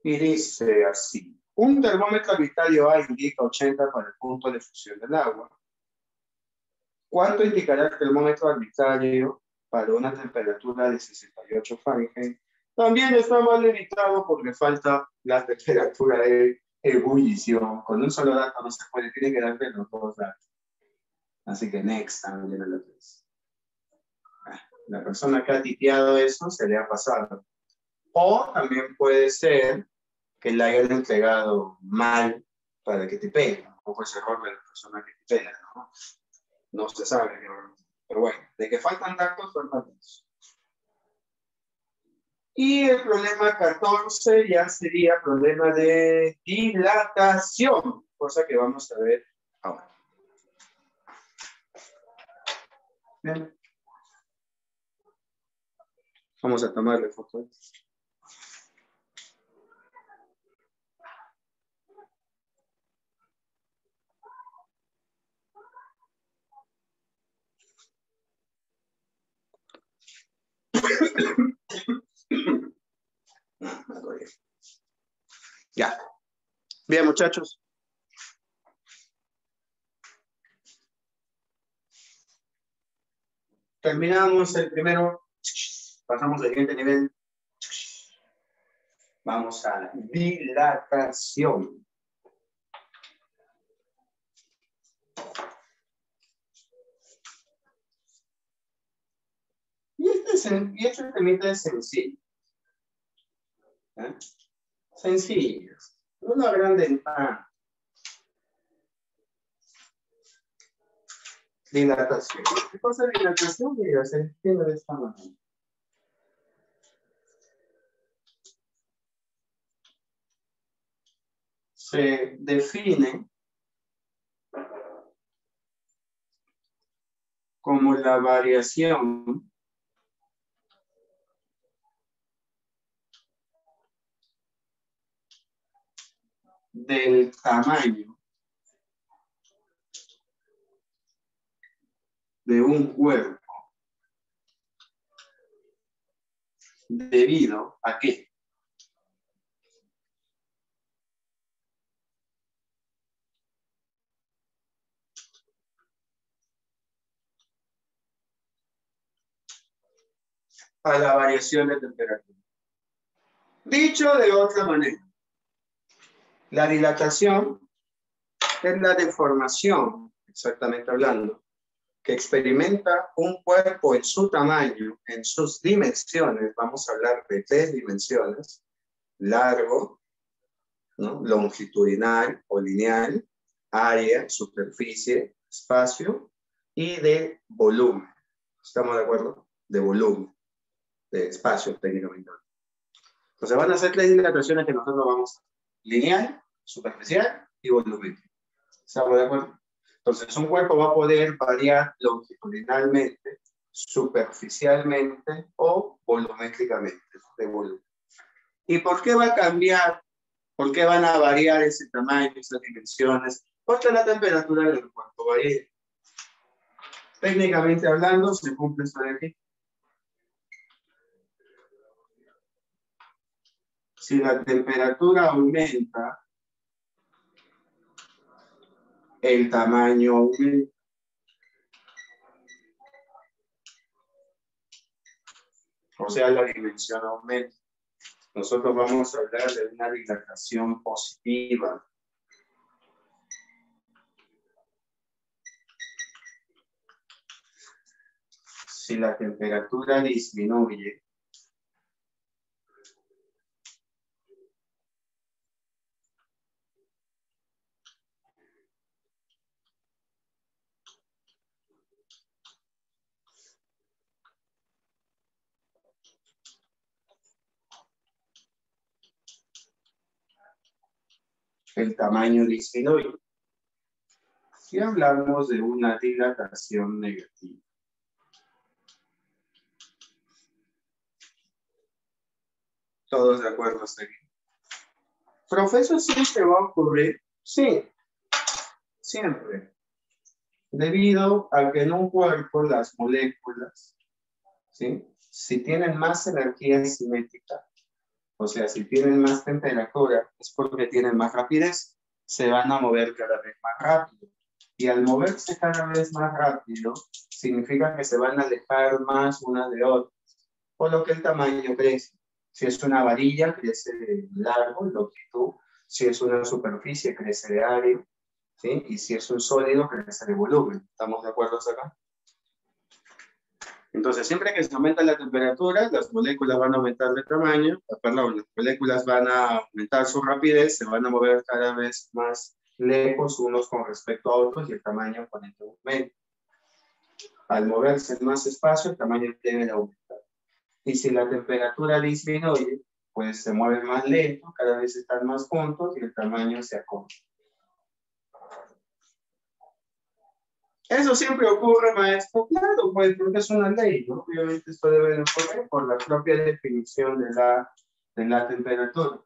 Y dice así. Un termómetro arbitrario A indica 80 para el punto de fusión del agua. ¿Cuánto indicará el termómetro arbitrario para una temperatura de 68 Fahrenheit También está mal limitado porque falta la temperatura de ebullición. Con un solo dato no se puede, tiene que darte los dos datos. Así que next también lo que es. La persona que ha tipeado eso se le ha pasado. O también puede ser que le hayan entregado mal para que tipee. O fue ese error de la persona que tipea, ¿no? No se sabe. Pero bueno, de que faltan datos, faltan datos. Y el problema 14 ya sería problema de dilatación, cosa que vamos a ver ahora. Bien. Vamos a tomarle foto. Ya. Bien, muchachos. Terminamos el primero. Pasamos al siguiente nivel. Vamos a la dilatación. Y este temita es sencillo. ¿Eh? Sencillo. Una gran ventana. Dilatación. ¿Qué cosa es dilatación? Mira, se entiende de esta manera. Se define como la variación del tamaño de un cuerpo debido a qué? A la variación de temperatura. Dicho de otra manera, la dilatación es la deformación, exactamente hablando, que experimenta un cuerpo en su tamaño, en sus dimensiones. Vamos a hablar de 3 dimensiones: largo, ¿no?, longitudinal o lineal, área, superficie, espacio, y de volumen. ¿Estamos de acuerdo? De volumen, de espacio técnicamente. Entonces van a ser 3 dilataciones que nosotros vamos a ver: lineal, superficial y volumen. ¿Estamos de acuerdo? Entonces un cuerpo va a poder variar longitudinalmente, superficialmente o volumétricamente, de volumen. ¿Y por qué va a cambiar? ¿Por qué van a variar ese tamaño, esas dimensiones? Porque la temperatura del cuerpo varía. Técnicamente hablando, se cumple esto de aquí. Si la temperatura aumenta, el tamaño aumenta. O sea, la dimensión aumenta. Nosotros vamos a hablar de una dilatación positiva. Si la temperatura disminuye, el tamaño disminuye. Y hablamos de una dilatación negativa. ¿Todos de acuerdo hasta aquí? ¿Profesor, siempre va a ocurrir? Sí, siempre. Debido a que en un cuerpo las moléculas, ¿sí?, si tienen más energía cinética, o sea, si tienen más temperatura, es porque tienen más rapidez, se van a mover cada vez más rápido. Y al moverse cada vez más rápido, significa que se van a alejar más unas de otras, por lo que el tamaño crece. Si es una varilla, crece de largo, longitud. Si es una superficie, crece de área. ¿Sí? Y si es un sólido, crece de volumen. ¿Estamos de acuerdo hasta acá? Entonces, siempre que se aumenta la temperatura, las moléculas van a aumentar de tamaño, perdón, las moléculas van a aumentar su rapidez, se van a mover cada vez más lejos unos con respecto a otros y el tamaño con el aumento. Al moverse en más espacio, el tamaño debe de aumentar. Y si la temperatura disminuye, pues se mueve más lento, cada vez están más juntos y el tamaño se acorta. Eso siempre ocurre, maestro, claro, pues porque es una ley, ¿no? Obviamente esto debe de ocurrir por la propia definición de la temperatura.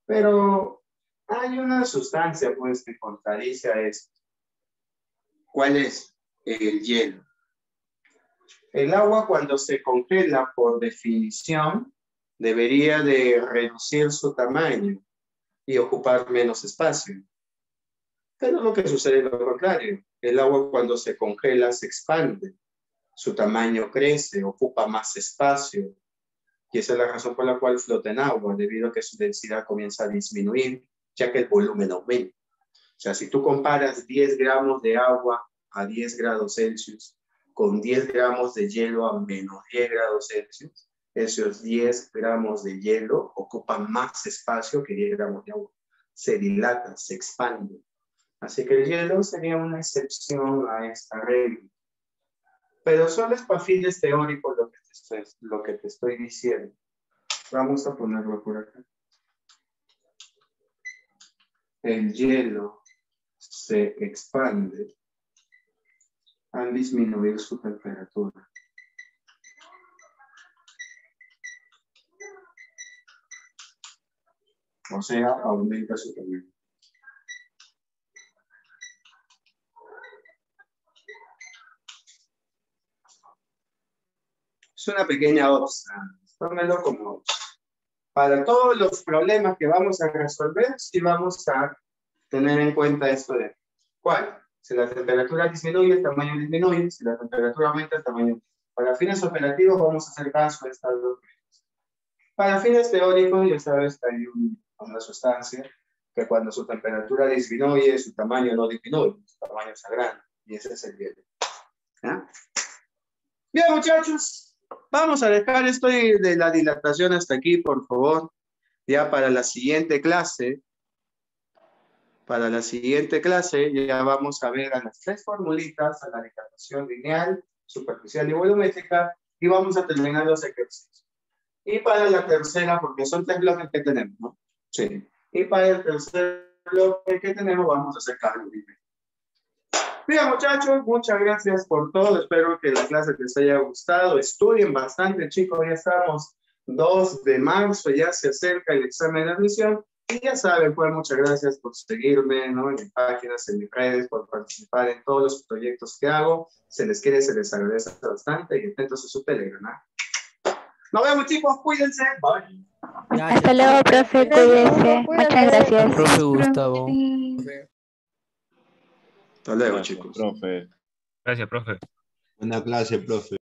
Pero hay una sustancia, pues, que contradice a esto. ¿Cuál es? El hielo. El agua, cuando se congela, por definición, debería de reducir su tamaño y ocupar menos espacio. Pero lo que sucede es lo contrario. El agua, cuando se congela, se expande. Su tamaño crece, ocupa más espacio. Y esa es la razón por la cual flota en agua, debido a que su densidad comienza a disminuir, ya que el volumen aumenta. O sea, si tú comparas 10 gramos de agua a 10 grados Celsius con 10 gramos de hielo a menos 10 grados Celsius, esos 10 gramos de hielo ocupan más espacio que 10 gramos de agua. Se dilata, se expande. Así que el hielo sería una excepción a esta regla. Pero solo es para fines teóricos lo que te estoy diciendo. Vamos a ponerlo por acá. El hielo se expande al disminuir su temperatura. O sea, aumenta su tamaño. Es una pequeña obsa. Tómelo como para todos los problemas que vamos a resolver, sí vamos a tener en cuenta esto de ¿cuál? Si la temperatura disminuye, el tamaño disminuye. Si la temperatura aumenta, el tamaño aumenta. Para fines operativos vamos a hacer caso a estas dos reglas. Para fines teóricos, ya sabes que hay una sustancia que cuando su temperatura disminuye, su tamaño no disminuye, su tamaño se agranda. Y ese es el hielo. ¿Ya? Bien, muchachos. Vamos a dejar esto de la dilatación hasta aquí, por favor. Ya para la siguiente clase, ya vamos a ver a las 3 formulitas, a la dilatación lineal, superficial y volumétrica, y vamos a terminar los ejercicios. Y para la tercera, porque son 3 bloques que tenemos, ¿no? Sí. Y para el tercer bloque que tenemos, vamos a hacer cálculo. Bien, muchachos, muchas gracias por todo. Espero que la clase les haya gustado. Estudien bastante, chicos. Ya estamos 2 de marzo, ya se acerca el examen de admisión. Y ya saben, pues muchas gracias por seguirme, ¿no? En mis páginas, en mis redes, por participar en todos los proyectos que hago. Se les quiere, se les agradece bastante. Y atentos a su Telegram, ¿no? Nos vemos, chicos. Cuídense. Bye. Hasta luego, profe. Cuídense. Muchas gracias. Profe Gustavo. Hasta luego, chicos. Profe. Gracias, profe. Buena clase, profe.